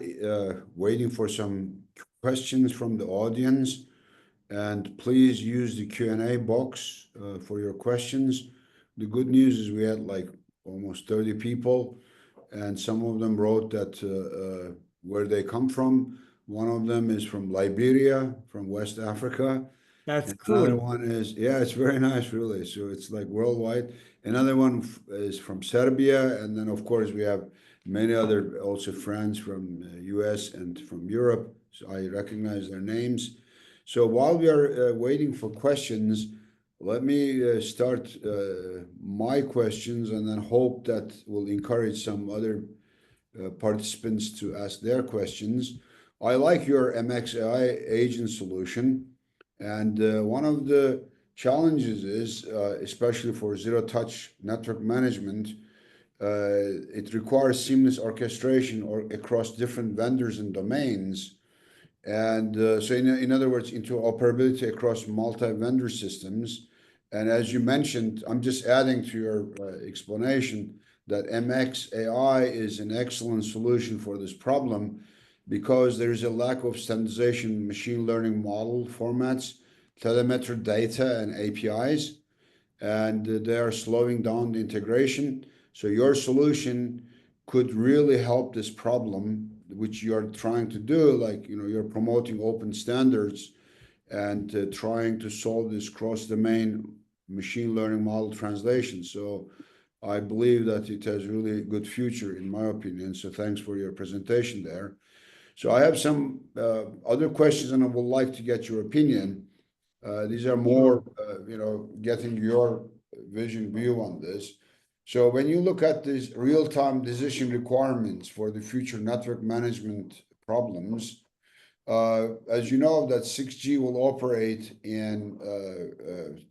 Speaker 3: waiting for some questions from the audience. And please use the Q&A box for your questions. The good news is we had like almost 30 people, and some of them wrote that where they come from. One of them is from Liberia, from West Africa.
Speaker 4: That's
Speaker 3: Another
Speaker 4: cool.
Speaker 3: one is, yeah, it's very nice, really. So it's like worldwide. Another one is from Serbia, and then of course we have many other also friends from US and from Europe. So I recognize their names. So while we are waiting for questions, let me start my questions and then hope that will encourage some other participants to ask their questions. I like your MXAI agent solution. And one of the challenges is, especially for zero-touch network management, it requires seamless orchestration or across different vendors and domains. And so in other words, interoperability across multi-vendor systems. And as you mentioned, I'm just adding to your explanation that MXAI is an excellent solution for this problem because there is a lack of standardization machine learning model formats, telemetry data, and APIs, and they are slowing down the integration. So your solution could really help this problem, which you're trying to do, like, you know, you're promoting open standards and trying to solve this cross-domain machine learning model translation. So I believe that it has really a good future, in my opinion. So thanks for your presentation there. So I have some other questions, and I would like to get your opinion. These are more, you know, getting your vision view on this. So when you look at these real-time decision requirements for the future network management problems, as you know, that 6G will operate in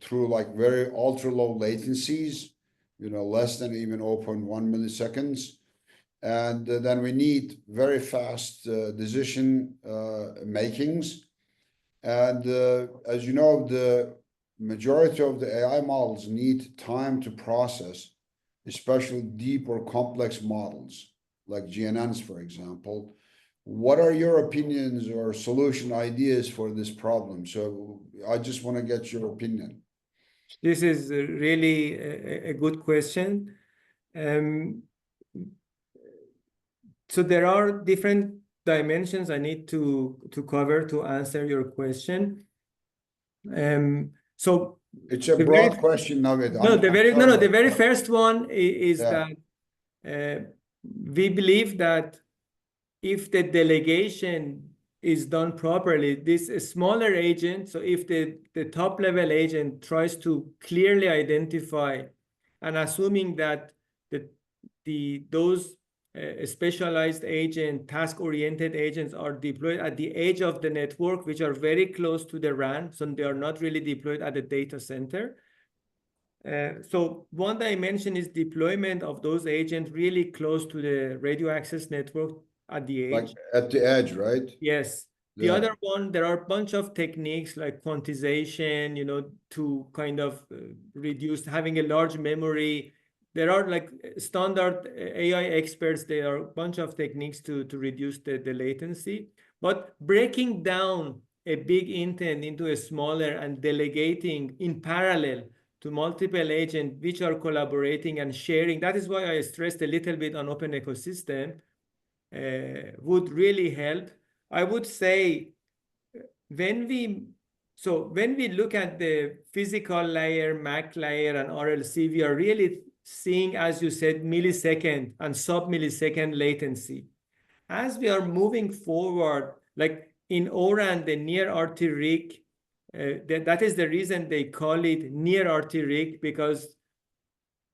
Speaker 3: through like very ultra-low latencies, you know, less than even 0.1 milliseconds. And then we need very fast decision makings. And as you know, the majority of the AI models need time to process, especially deep or complex models like GNNs, for example. What are your opinions or solution ideas for this problem? So I just want to get your opinion.
Speaker 4: This is really a good question. So there are different dimensions I need to cover to answer your question. So
Speaker 3: it's a broad question, Navid.
Speaker 4: The very first one is that we believe that if the delegation is done properly, this smaller agent, so if the top level agent tries to clearly identify, and assuming that those specialized agent, task-oriented agents are deployed at the edge of the network, which are very close to the RAN, so they are not really deployed at the data center. So one dimension is deployment of those agents really close to the radio access network at the edge.
Speaker 3: Like at the edge, right?
Speaker 4: Yes. The other one, there are a bunch of techniques like quantization, you know, to kind of reduce having a large memory. There are like standard AI experts, there are a bunch of techniques to reduce the latency. But breaking down a big intent into a smaller and delegating in parallel to multiple agents which are collaborating and sharing, that is why I stressed a little bit on open ecosystem, would really help. I would say when we look at the physical layer, MAC layer, and RLC, we are really seeing, as you said, millisecond and sub-millisecond latency. As we are moving forward, like in ORAN, the near RT-RIG, that is the reason they call it near RT-RIG, because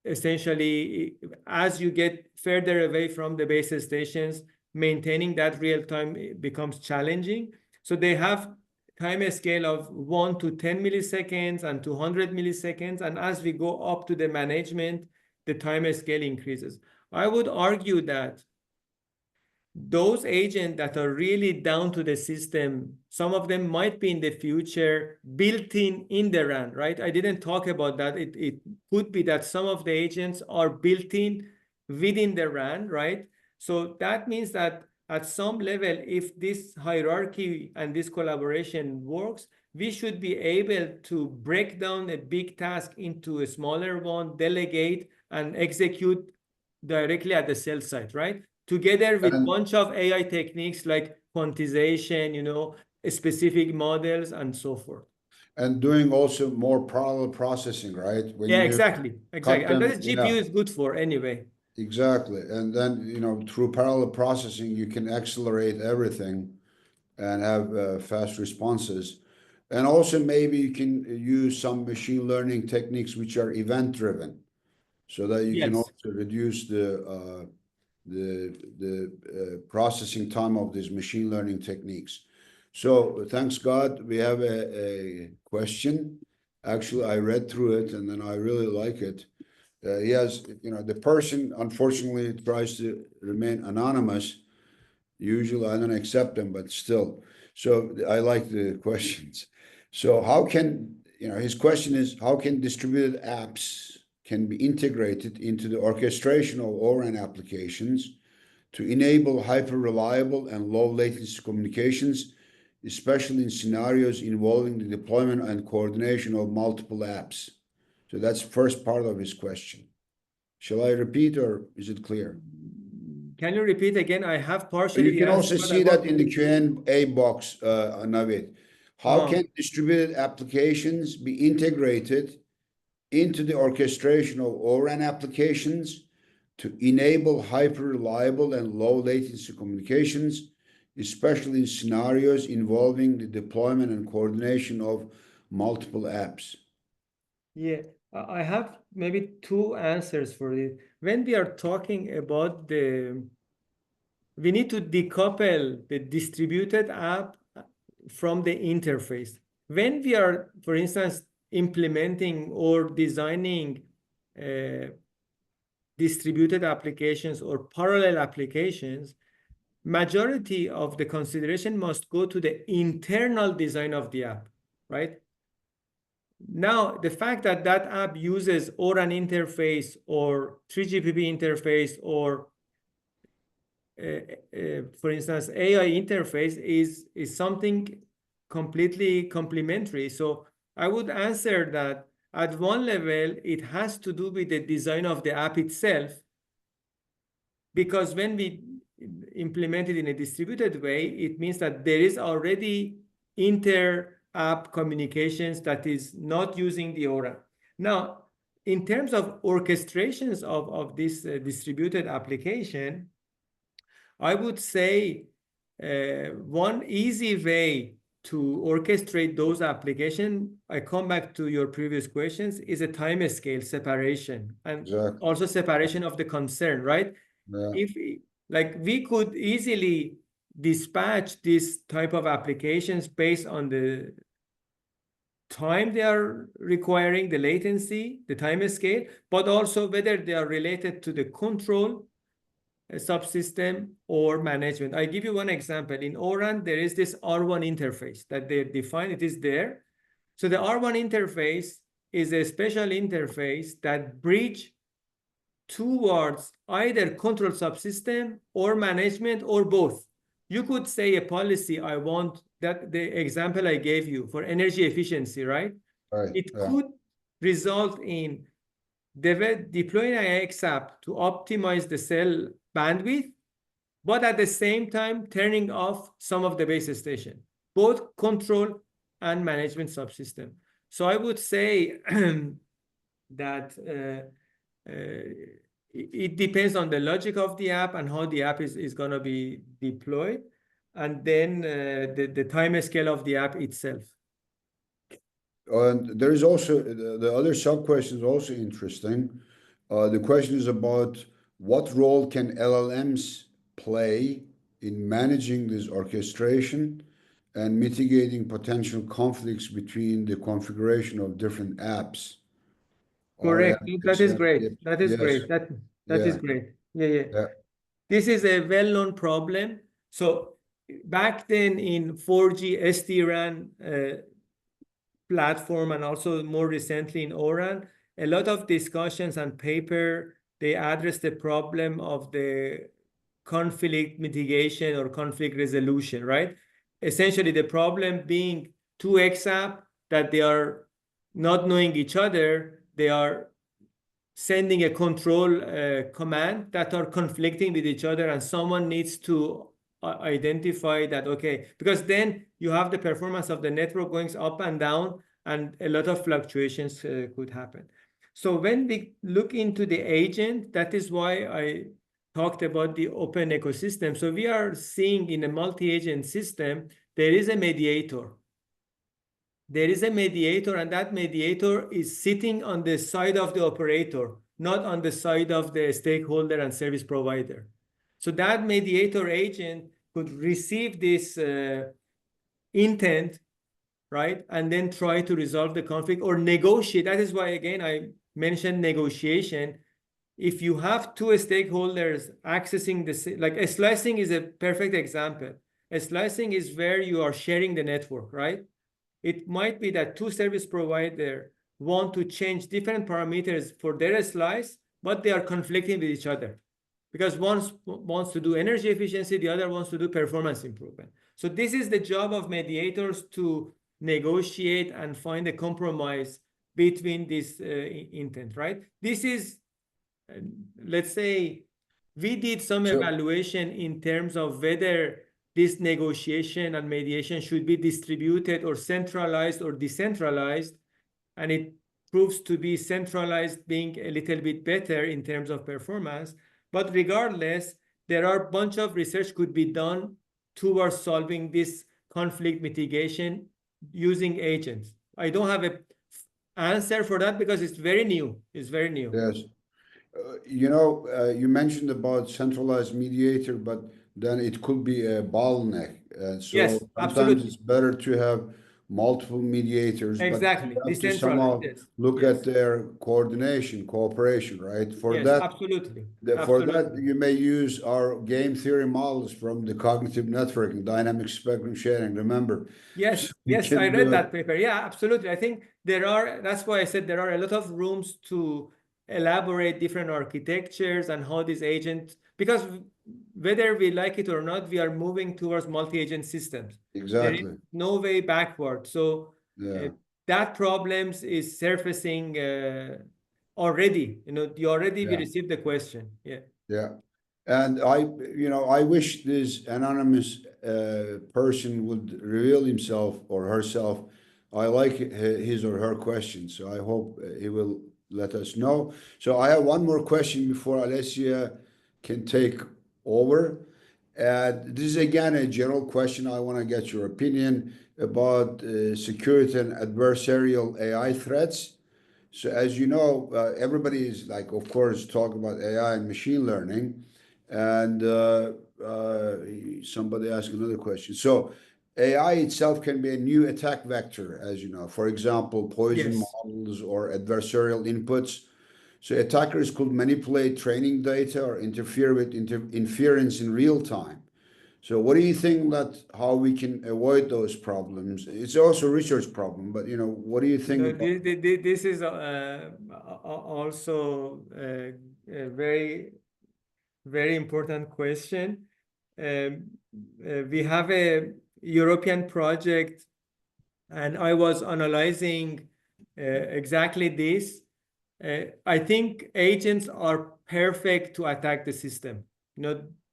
Speaker 4: essentially, as you get further away from the base stations, maintaining that real time becomes challenging. So they have time scale of 1 to 10 milliseconds and 200 milliseconds. And as we go up to the management, the time scale increases. I would argue that those agents that are really down to the system, some of them might be in the future built in the RAN, right? I didn't talk about that. It could be that some of the agents are built in within the RAN, right? So that means that at some level, if this hierarchy and this collaboration works, we should be able to break down a big task into a smaller one, delegate, and execute directly at the cell site, right? Together with a bunch of AI techniques like quantization, you know, specific models and so forth.
Speaker 3: And doing also more parallel processing, right? When
Speaker 4: Yeah,
Speaker 3: you
Speaker 4: exactly.
Speaker 3: cut
Speaker 4: And
Speaker 3: them,
Speaker 4: that GPU is good for anyway.
Speaker 3: Exactly. And then, you know, through parallel processing, you can accelerate everything and have fast responses. And also maybe you can use some machine learning techniques which are event driven, so that you can
Speaker 4: Yes.
Speaker 3: also reduce the processing time of these machine learning techniques. So thanks God, we have a question. Actually, I read through it and then I really like it. He has, you know, the person unfortunately tries to remain anonymous. Usually I don't accept them, but still. So I like the questions. So how can, you know, his question is, how can distributed apps can be integrated into the orchestration of ORAN applications to enable hyper-reliable and low latency communications, especially in scenarios involving the deployment and coordination of multiple apps? So that's the first part of his question. Shall I repeat or is it clear?
Speaker 4: Can you repeat again? I have partially
Speaker 3: You can also
Speaker 4: answered,
Speaker 3: see that in the Q&A box, Navid. How can distributed applications be integrated into the orchestration of ORAN applications to enable hyper-reliable and low latency communications, especially in scenarios involving the deployment and coordination of multiple apps?
Speaker 4: Yeah, I have maybe two answers for it. When we are talking about we need to decouple the distributed app from the interface. When we are, for instance, implementing or designing distributed applications or parallel applications, majority of the consideration must go to the internal design of the app, right? Now, the fact that that app uses ORAN interface or 3GPP interface or for instance, AI interface is something completely complementary. So I would answer that at one level, it has to do with the design of the app itself, because when we implement it in a distributed way, it means that there is already inter-app communications that is not using the ORAN. Now, in terms of orchestrations of this distributed application, I would say one easy way to orchestrate those applications, I come back to your previous questions, is a time scale separation and also separation of the concern, right?
Speaker 3: Yeah.
Speaker 4: If like we could easily dispatch this type of applications based on the time they are requiring, the latency, the time scale, but also whether they are related to the control subsystem or management. I give you one example. In ORAN, there is this R1 interface that they define. It is there. So the R1 interface is a special interface that bridge towards either control subsystem or management or both. You could say a policy, I want that the example I gave you for energy efficiency, right? It could result in deploying an xApp to optimize the cell bandwidth, but at the same time turning off some of the base station, both control and management subsystem. So I would say that it depends on the logic of the app and how the app is going to be deployed, and then the time scale of the app itself.
Speaker 3: And there is also the other sub question is also interesting. The question is about what role can LLMs play in managing this orchestration and mitigating potential conflicts between the configuration of different apps.
Speaker 4: Correct. That is great.
Speaker 3: Yes.
Speaker 4: That is great. That is great. Yeah. This is a well-known problem. So back then in 4G SD-RAN platform and also more recently in ORAN, a lot of discussions and paper, they address the problem of the conflict mitigation or conflict resolution, right? Essentially the problem being two xApp that they are not knowing each other, they are sending a control command that are conflicting with each other, and someone needs to identify that, okay, because then you have the performance of the network going up and down, and a lot of fluctuations could happen. So when we look into the agent, that is why I talked about the open ecosystem. So we are seeing in a multi-agent system, there is a mediator. There is a mediator, and that mediator is sitting on the side of the operator, not on the side of the stakeholder and service provider. So that mediator agent could receive this intent, right, and then try to resolve the conflict or negotiate. That is why, again, I mentioned negotiation. If you have two stakeholders accessing this, like a slicing is a perfect example. A slicing is where you are sharing the network, right? It might be that two service providers want to change different parameters for their slice, but they are conflicting with each other because one wants to do energy efficiency, the other wants to do performance improvement. So this is the job of mediators, to negotiate and find a compromise between this intent, right? This is, let's say, we did some evaluation in terms of whether this negotiation and mediation should be distributed or centralized or decentralized, and it proves to be centralized being a little bit better in terms of performance. But regardless, there are a bunch of research could be done towards solving this conflict mitigation using agents. I don't have an answer for that because it's very new. It's very new.
Speaker 3: Yes. You know, you mentioned about centralized mediator, but then it could be a bottleneck. So
Speaker 4: yes,
Speaker 3: sometimes
Speaker 4: absolutely.
Speaker 3: it's better to have multiple mediators,
Speaker 4: exactly.
Speaker 3: but you have to
Speaker 4: Decentralized,
Speaker 3: somehow
Speaker 4: yes.
Speaker 3: look
Speaker 4: Yes.
Speaker 3: at their coordination, cooperation, right? For
Speaker 4: Yes,
Speaker 3: that,
Speaker 4: absolutely.
Speaker 3: for that,
Speaker 4: Absolutely.
Speaker 3: you may use our game theory models from the cognitive networking, dynamic spectrum sharing. Remember?
Speaker 4: Yes,
Speaker 3: So we
Speaker 4: yes,
Speaker 3: can
Speaker 4: I
Speaker 3: do
Speaker 4: read
Speaker 3: it.
Speaker 4: that paper. Yeah, absolutely. I think there are, that's why I said there are a lot of rooms to elaborate different architectures and how these agents, because whether we like it or not, we are moving towards multi-agent systems. There
Speaker 3: Exactly.
Speaker 4: is no way backward. So
Speaker 3: Yeah.
Speaker 4: that problems is surfacing already. You know, you already we
Speaker 3: Yeah.
Speaker 4: received the question. Yeah.
Speaker 3: Yeah. And I wish this anonymous person would reveal himself or herself. I like his or her question, so I hope he will let us know. So I have one more question before Alessia can take over. This is again a general question. I want to get your opinion about security and adversarial AI threats. So as you know, everybody is like, of course, talk about AI and machine learning. And somebody asked another question. So AI itself can be a new attack vector, as you know. For example, poison
Speaker 4: Yes.
Speaker 3: models or adversarial inputs. So attackers could manipulate training data or interfere with inference in real time. So what do you think that how we can avoid those problems? It's also a research problem, but what do you think
Speaker 4: No,
Speaker 3: about?
Speaker 4: this is also a very, very important question. We have a European project, and I was analyzing exactly this. I think agents are perfect to attack the system.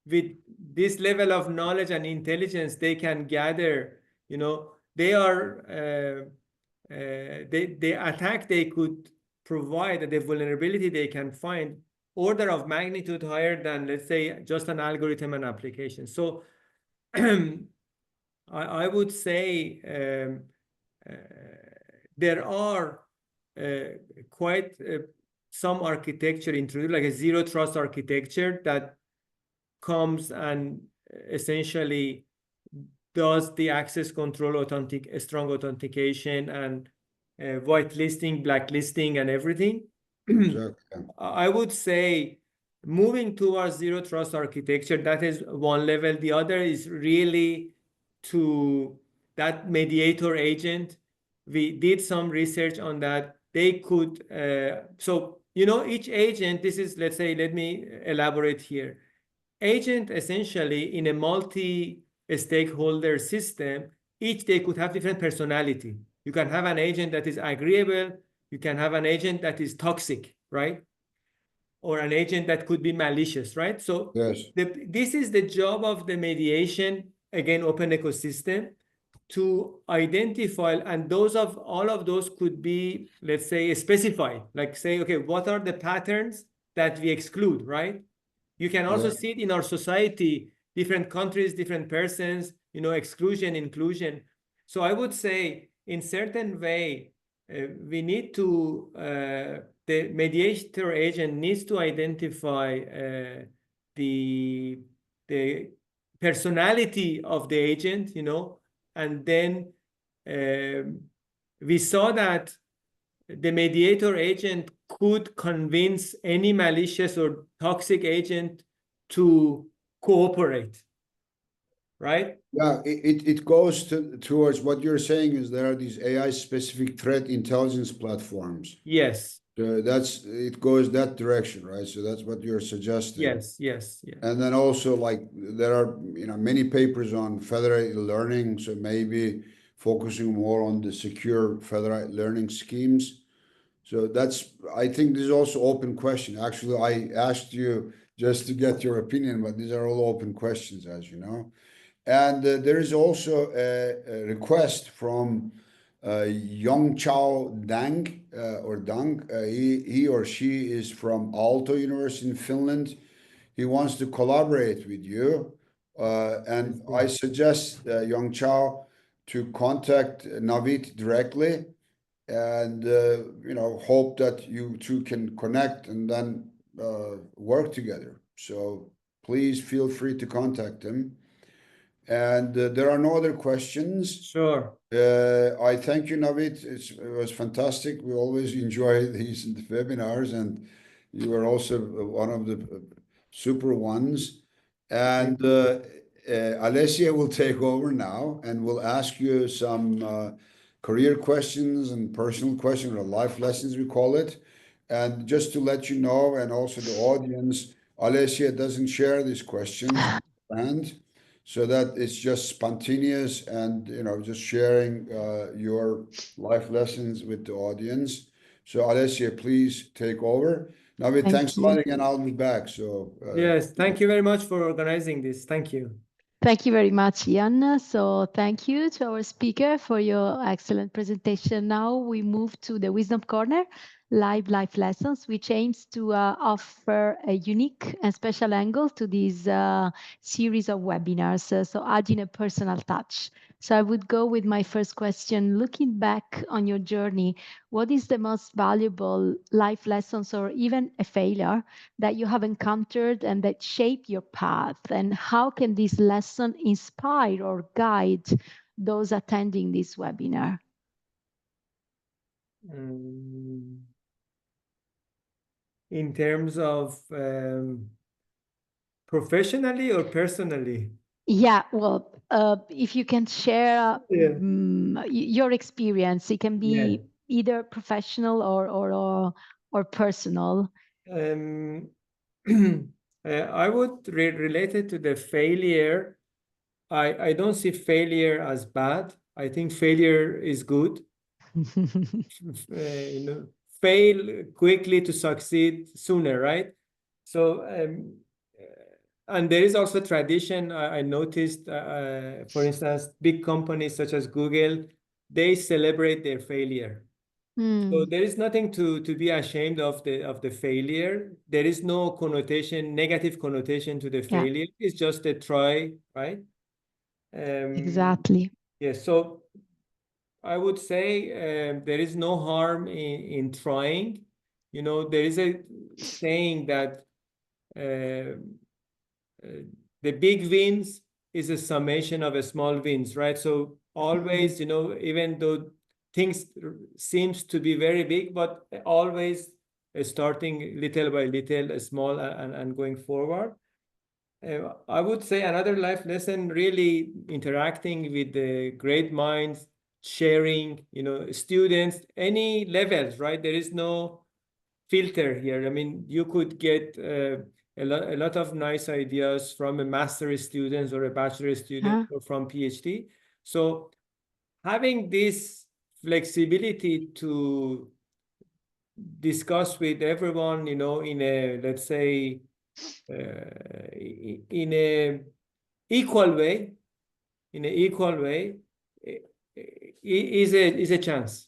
Speaker 4: With this level of knowledge and intelligence they can gather, they are the attack they could provide, the vulnerability they can find, order of magnitude higher than, let's say, just an algorithm and application. So I would say there are quite some architecture introduced, like a zero trust architecture that comes and essentially does the access control, strong authentication, and whitelisting, blacklisting, and everything.
Speaker 3: Exactly.
Speaker 4: I would say moving towards zero trust architecture, that is one level. The other is really to that mediator agent. We did some research on that. They could, so, each agent, this is, let's say, let me elaborate here. Agent essentially in a multi-stakeholder system, they could have different personality. You can have an agent that is agreeable. You can have an agent that is toxic, right? or an agent that could be malicious, right? So
Speaker 3: Yes.
Speaker 4: this is the job of the mediation, again, open ecosystem, to identify, and all of those could be, let's say, specified, like say, okay, what are the patterns that we exclude, right? You can also see it in our society, different countries, different persons, exclusion, inclusion. So I would say in certain way, we need to, the mediator agent needs to identify the personality of the agent, and then we saw that the mediator agent could convince any malicious or toxic agent to cooperate, right?
Speaker 3: Yeah, it goes towards what you're saying is there are these AI-specific threat intelligence platforms.
Speaker 4: Yes.
Speaker 3: So it goes that direction, right? So that's what you're suggesting.
Speaker 4: Yes.
Speaker 3: And then also, like, there are many papers on federated learning, so maybe focusing more on the secure federated learning schemes. So I think this is also open question. Actually, I asked you just to get your opinion, but these are all open questions, as you know. And there is also a request from Yongchao Dang or Dang. He or she is from Aalto University in Finland. He wants to collaborate with you. And I suggest Yongchao to contact Navid directly and hope that you two can connect and then work together. So please feel free to contact him. And there are no other questions.
Speaker 4: Sure.
Speaker 3: I thank you, Navid. It was fantastic. We always enjoy these webinars, and you are also one of the super ones. And Alessia will take over now, and will ask you some career questions and personal questions, or life lessons, we call it. And just to let you know, and also the audience, Alessia doesn't share these questions beforehand, so that it's just spontaneous and just sharing your life lessons with the audience. So Alessia, please take over. Navid, thanks a lot again. I'll be back. So
Speaker 4: yes, thank you very much for organizing this. Thank you.
Speaker 2: Thank you very much, Ian. So thank you to our speaker for your excellent presentation. Now we move to the Wisdom Corner, live life lessons, which aims to offer a unique and special angle to this series of webinars, so adding a personal touch. So I would go with my first question. Looking back on your journey, what is the most valuable life lessons, or even a failure, that you have encountered and that shaped your path? And how can this lesson inspire or guide those attending this webinar?
Speaker 4: In terms of professionally or personally?
Speaker 2: Yeah, well, if you can share your experience, it can be either professional or personal.
Speaker 4: I would relate it to the failure. I don't see failure as bad. I think failure is good. Fail quickly to succeed sooner, right? So, and there is also tradition. I noticed, for instance, big companies such as Google, they celebrate their failure. So there is nothing to be ashamed of the failure. There is no connotation, negative connotation to the failure. It's just a try, right?
Speaker 2: Exactly.
Speaker 4: Yes. So I would say there is no harm in trying. There is a saying that the big wins is a summation of a small wins, right? So always, even though things seems to be very big, but always starting little by little, small, and going forward. I would say another life lesson, really interacting with the great minds, sharing, students, any levels, right? There is no filter here. I mean, you could get a lot of nice ideas from a master's student or a bachelor student or from PhD. So having this flexibility to discuss with everyone, in a, let's say, in a equal way, is a chance.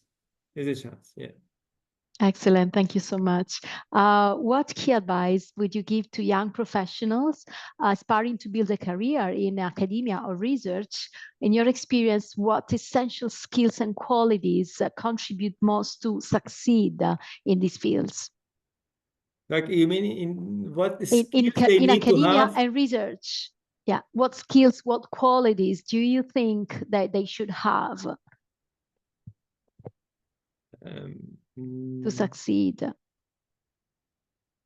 Speaker 4: Yeah.
Speaker 2: Excellent. Thank you so much. What key advice would you give to young professionals aspiring to build a career in academia or research? In your experience, what essential skills and qualities contribute most to succeed in these fields?
Speaker 4: Like, you mean in what skills they
Speaker 2: In
Speaker 4: need to
Speaker 2: academia
Speaker 4: have?
Speaker 2: and research? Yeah. What skills, what qualities do you think that they should have to succeed,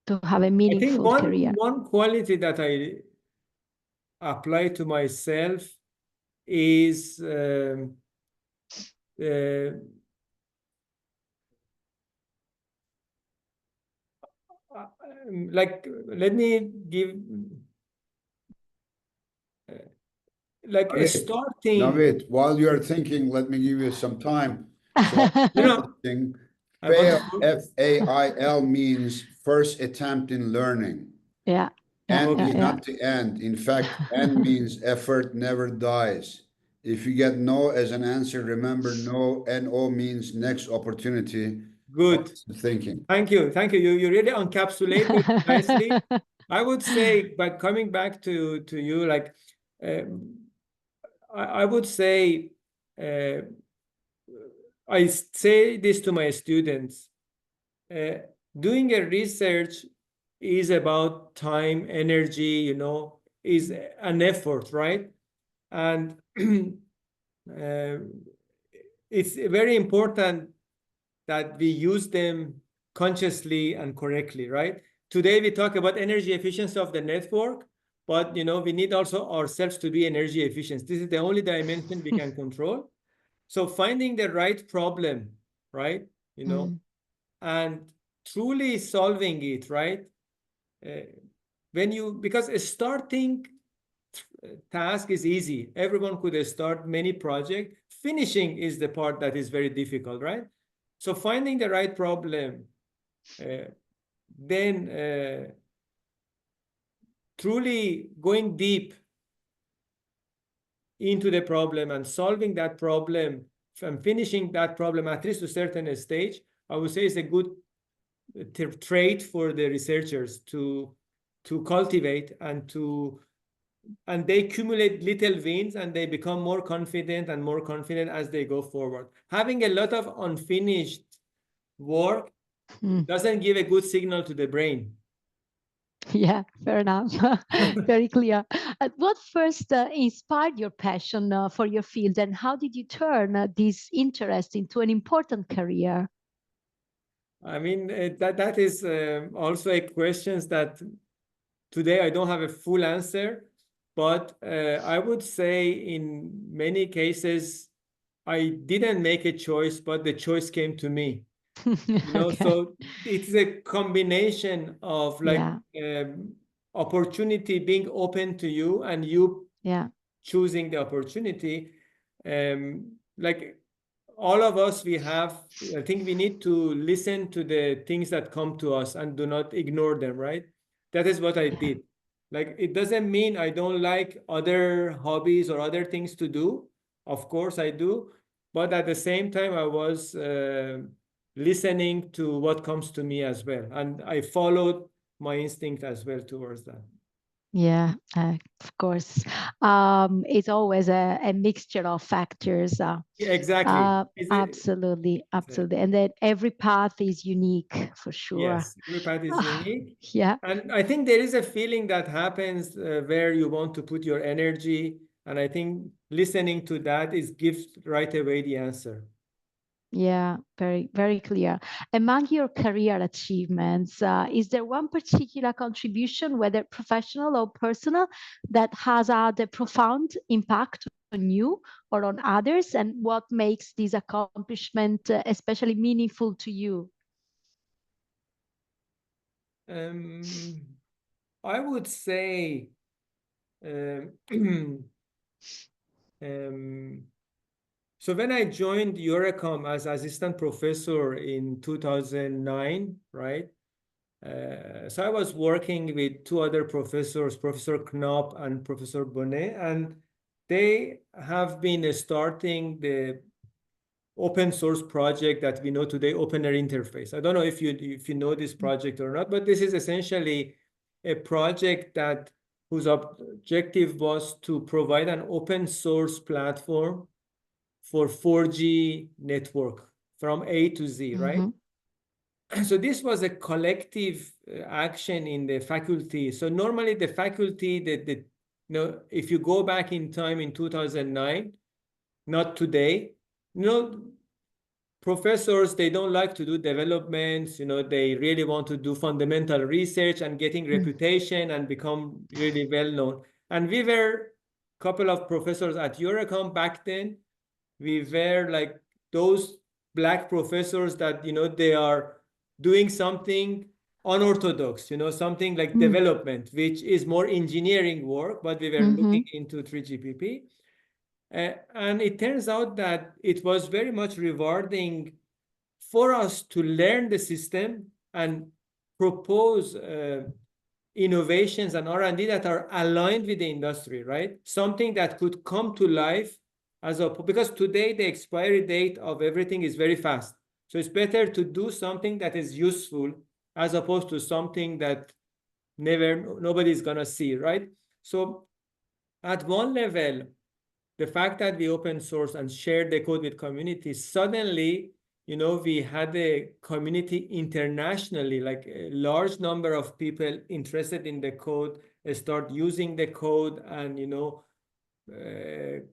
Speaker 2: to have a
Speaker 4: I think
Speaker 2: meaningful career?
Speaker 4: one quality that I apply to myself is like, let me give like a starting.
Speaker 3: Navid, while you are thinking, let me give you some time. So thinking,
Speaker 4: I want
Speaker 3: fail,
Speaker 4: to.
Speaker 3: F-A-I-L, means first attempt in learning.
Speaker 2: Yeah.
Speaker 3: End is not the end. In fact, end means effort never dies. If you get no as an answer, remember no, N-O means next opportunity.
Speaker 4: Good.
Speaker 3: Thinking.
Speaker 4: Thank you. You really encapsulate it nicely. I would say, by coming back to you, like, I would say, I say this to my students, doing a research is about time, energy, is an effort, right? And it's very important that we use them consciously and correctly, right? Today we talk about energy efficiency of the network, but we need also ourselves to be energy efficient. This is the only dimension we can control. So finding the right problem, right? And truly solving it, right? Because a starting task is easy. Everyone could start many projects. Finishing is the part that is very difficult, right? So finding the right problem, then truly going deep into the problem and solving that problem and finishing that problem at least to a certain stage, I would say is a good trait for the researchers to cultivate, and they accumulate little wins and they become more confident and more confident as they go forward. Having a lot of unfinished work doesn't give a good signal to the brain.
Speaker 2: Yeah, fair enough. Very clear. What first inspired your passion for your field, and how did you turn this interest into an important career?
Speaker 4: I mean, that is also a question that today I don't have a full answer, but I would say in many cases I didn't make a choice, but the choice came to me.
Speaker 2: Okay.
Speaker 4: So it's a combination of like opportunity being open to you and you choosing the opportunity. Like all of us, I think we need to listen to the things that come to us and do not ignore them, right? That is what I did. Like, it doesn't mean I don't like other hobbies or other things to do. Of course I do. But at the same time, I was listening to what comes to me as well. And I followed my instinct as well towards that.
Speaker 2: Yeah, of course. It's always a mixture of factors.
Speaker 4: Exactly.
Speaker 2: Absolutely. And then every path is unique for sure.
Speaker 4: Yes, every path is unique.
Speaker 2: Yeah.
Speaker 4: And I think there is a feeling that happens where you want to put your energy. And I think listening to that gives right away the answer.
Speaker 2: Yeah, very, very clear. Among your career achievements, is there one particular contribution, whether professional or personal, that has had a profound impact on you or on others? And what makes this accomplishment especially meaningful to you?
Speaker 4: I would say So when I joined Eurecom as assistant professor in 2009, right? So I was working with two other professors, Professor Knopp and Professor Bonnet, and they have been starting the open source project that we know today, Open Air Interface. I don't know if you know this project or not, but this is essentially a project whose objective was to provide an open source platform for 4G network from A to Z, right? So this was a collective action in the faculty. So normally the faculty, if you go back in time in 2009, not today, professors, they don't like to do developments, they really want to do fundamental research and getting reputation and become really well known. And we were a couple of professors at Eurecom back then. We were like those Black professors that, they are doing something unorthodox, something like development, which is more engineering work, but we were looking into 3GPP. And it turns out that it was very much rewarding for us to learn the system and propose innovations and R&D that are aligned with the industry, right? Something that could come to life because today the expiry date of everything is very fast. So it's better to do something that is useful as opposed to something that nobody's gonna see, right? So at one level, the fact that we open source and share the code with community, suddenly, we had a community internationally, like a large number of people interested in the code, start using the code and,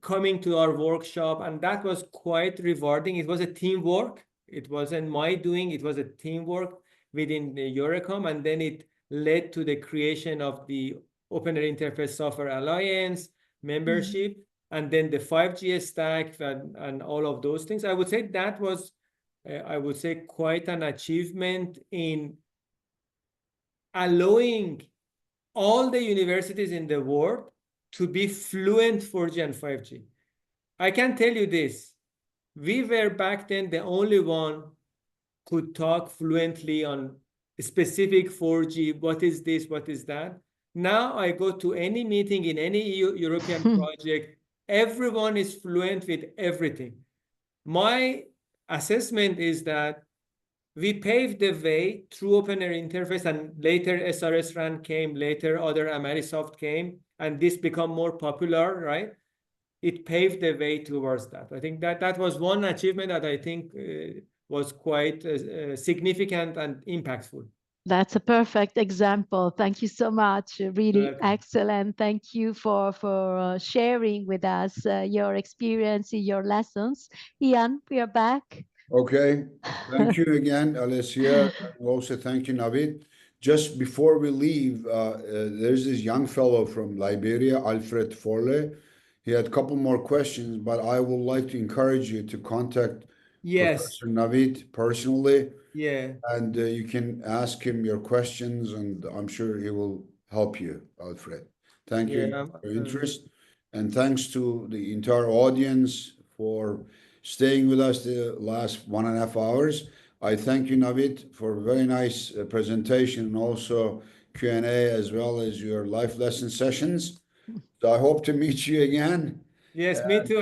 Speaker 4: coming to our workshop. And that was quite rewarding. It was a teamwork. It wasn't my doing. It was a teamwork within the Eurecom. And then it led to the creation of the Open Air Interface Software Alliance membership, and then the 5G stack and all of those things. I would say that was, quite an achievement in allowing all the universities in the world to be fluent 4G and 5G. I can tell you this, we were back then the only one could talk fluently on specific 4G, what is this, what is that. Now I go to any meeting in any European project, everyone is fluent with everything. My assessment is that we paved the way through Open Air Interface, and later SRS RAN came, later other Amarisoft came, and this become more popular, right? It paved the way towards that. I think that was one achievement that I think was quite significant and impactful.
Speaker 2: That's a perfect example. Thank you so much. Really excellent. Thank you for sharing with us your experience, your lessons. Ian, we are back.
Speaker 3: Okay. Thank you again, Alessia. Also, thank you, Navid. Just before we leave, there's this young fellow from Liberia, Alfred Forle. He had a couple more questions, but I would like to encourage you to contact Professor Navid personally.
Speaker 4: Yeah.
Speaker 3: And you can ask him your questions, and I'm sure he will help you, Alfred. Thank you for your interest. And thanks to the entire audience for staying with us the last 1.5 hours. I thank you, Navid, for a very nice presentation and also Q&A, as well as your life lesson sessions. So I hope to meet you again.
Speaker 4: Yes, me too.